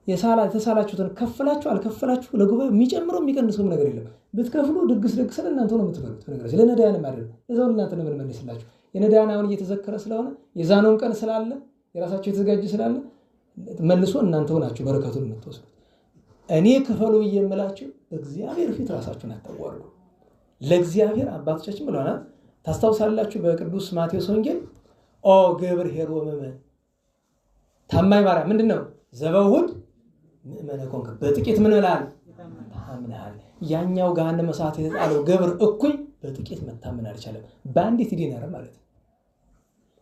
የተሳላችሁትን ከፈላችሁ አልከፈላችሁ ለጉባኤ የሚጨምረው የሚቀንሰው ነገር የለም። ብትከፍሉ ድግስ እናንተ ነው የምትበሉት። በነገራችሁ ለነዳያን ማለት ነው። ለዛው እናንተ ነው የምንመልስላችሁ። የነዳያን አሁን እየተዘከረ ስለሆነ የዛነውን ቀን ስላለ የራሳችሁ የተዘጋጀ ስላለ መልሶ እናንተ ሆናችሁ በረከቱን የምትወስዱት። እኔ ክፈሉ እየምላችሁ እግዚአብሔር ፊት ራሳችሁን አታዋርዱ። ለእግዚአብሔር አባቶቻችን ብለዋል። ታስታውሳላችሁ በቅዱስ ማቴዎስ ወንጌል ኦ ገብር ኄር ወምእመን ታማኝ ባሪያ ምንድነው? ዘበውሁድ ምእመነ ኮንከ በጥቂት ምን ብለሃል? ታምነሃል። ያኛው ገሃነመ እሳት የተጣለው ገብር እኩይ በጥቂት መታመን አልቻለም። በአንዲት ዲናር ማለት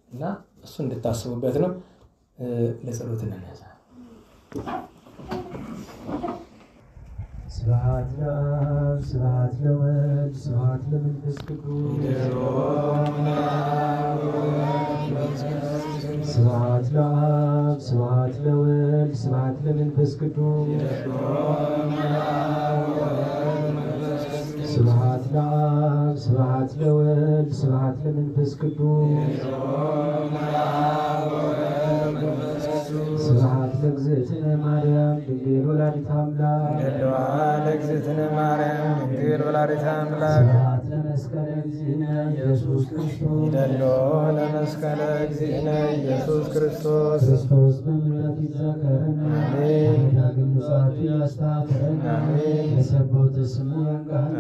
እና እሱ እንድታስቡበት ነው። ለጸሎት እንነሳ። ስብሐት ለአብ ስብሐት ለወልድ ስብሐት ለመንፈስ ቅዱስ ስብሐት ለአብ ስብሐት ለወልድ ስብሐት ለመንፈስ ቅዱስ ስብሐት ለአብ ስብሐት ለወልድ ስብሐት ለመንፈስ ቅዱስ ስብሐት ለእግዝእትነ ማርያም ድንግል ወላዲተ አምላክ ለእግዝእትነ ማርያም ድንግል ወላዲተ አምላክ ስብሐት ለመስቀለ እግዚእነ ኢየሱስ ክርስቶስ ይደሎ ለመስቀለ እግዚእነ ኢየሱስ ክርስቶስ ክርስቶስ በምሕረት ይዘከረን አሜን። ዳግም ምጽአቱ ያስታክረን አሜን። የሰቦተ ስሙ ያንቃን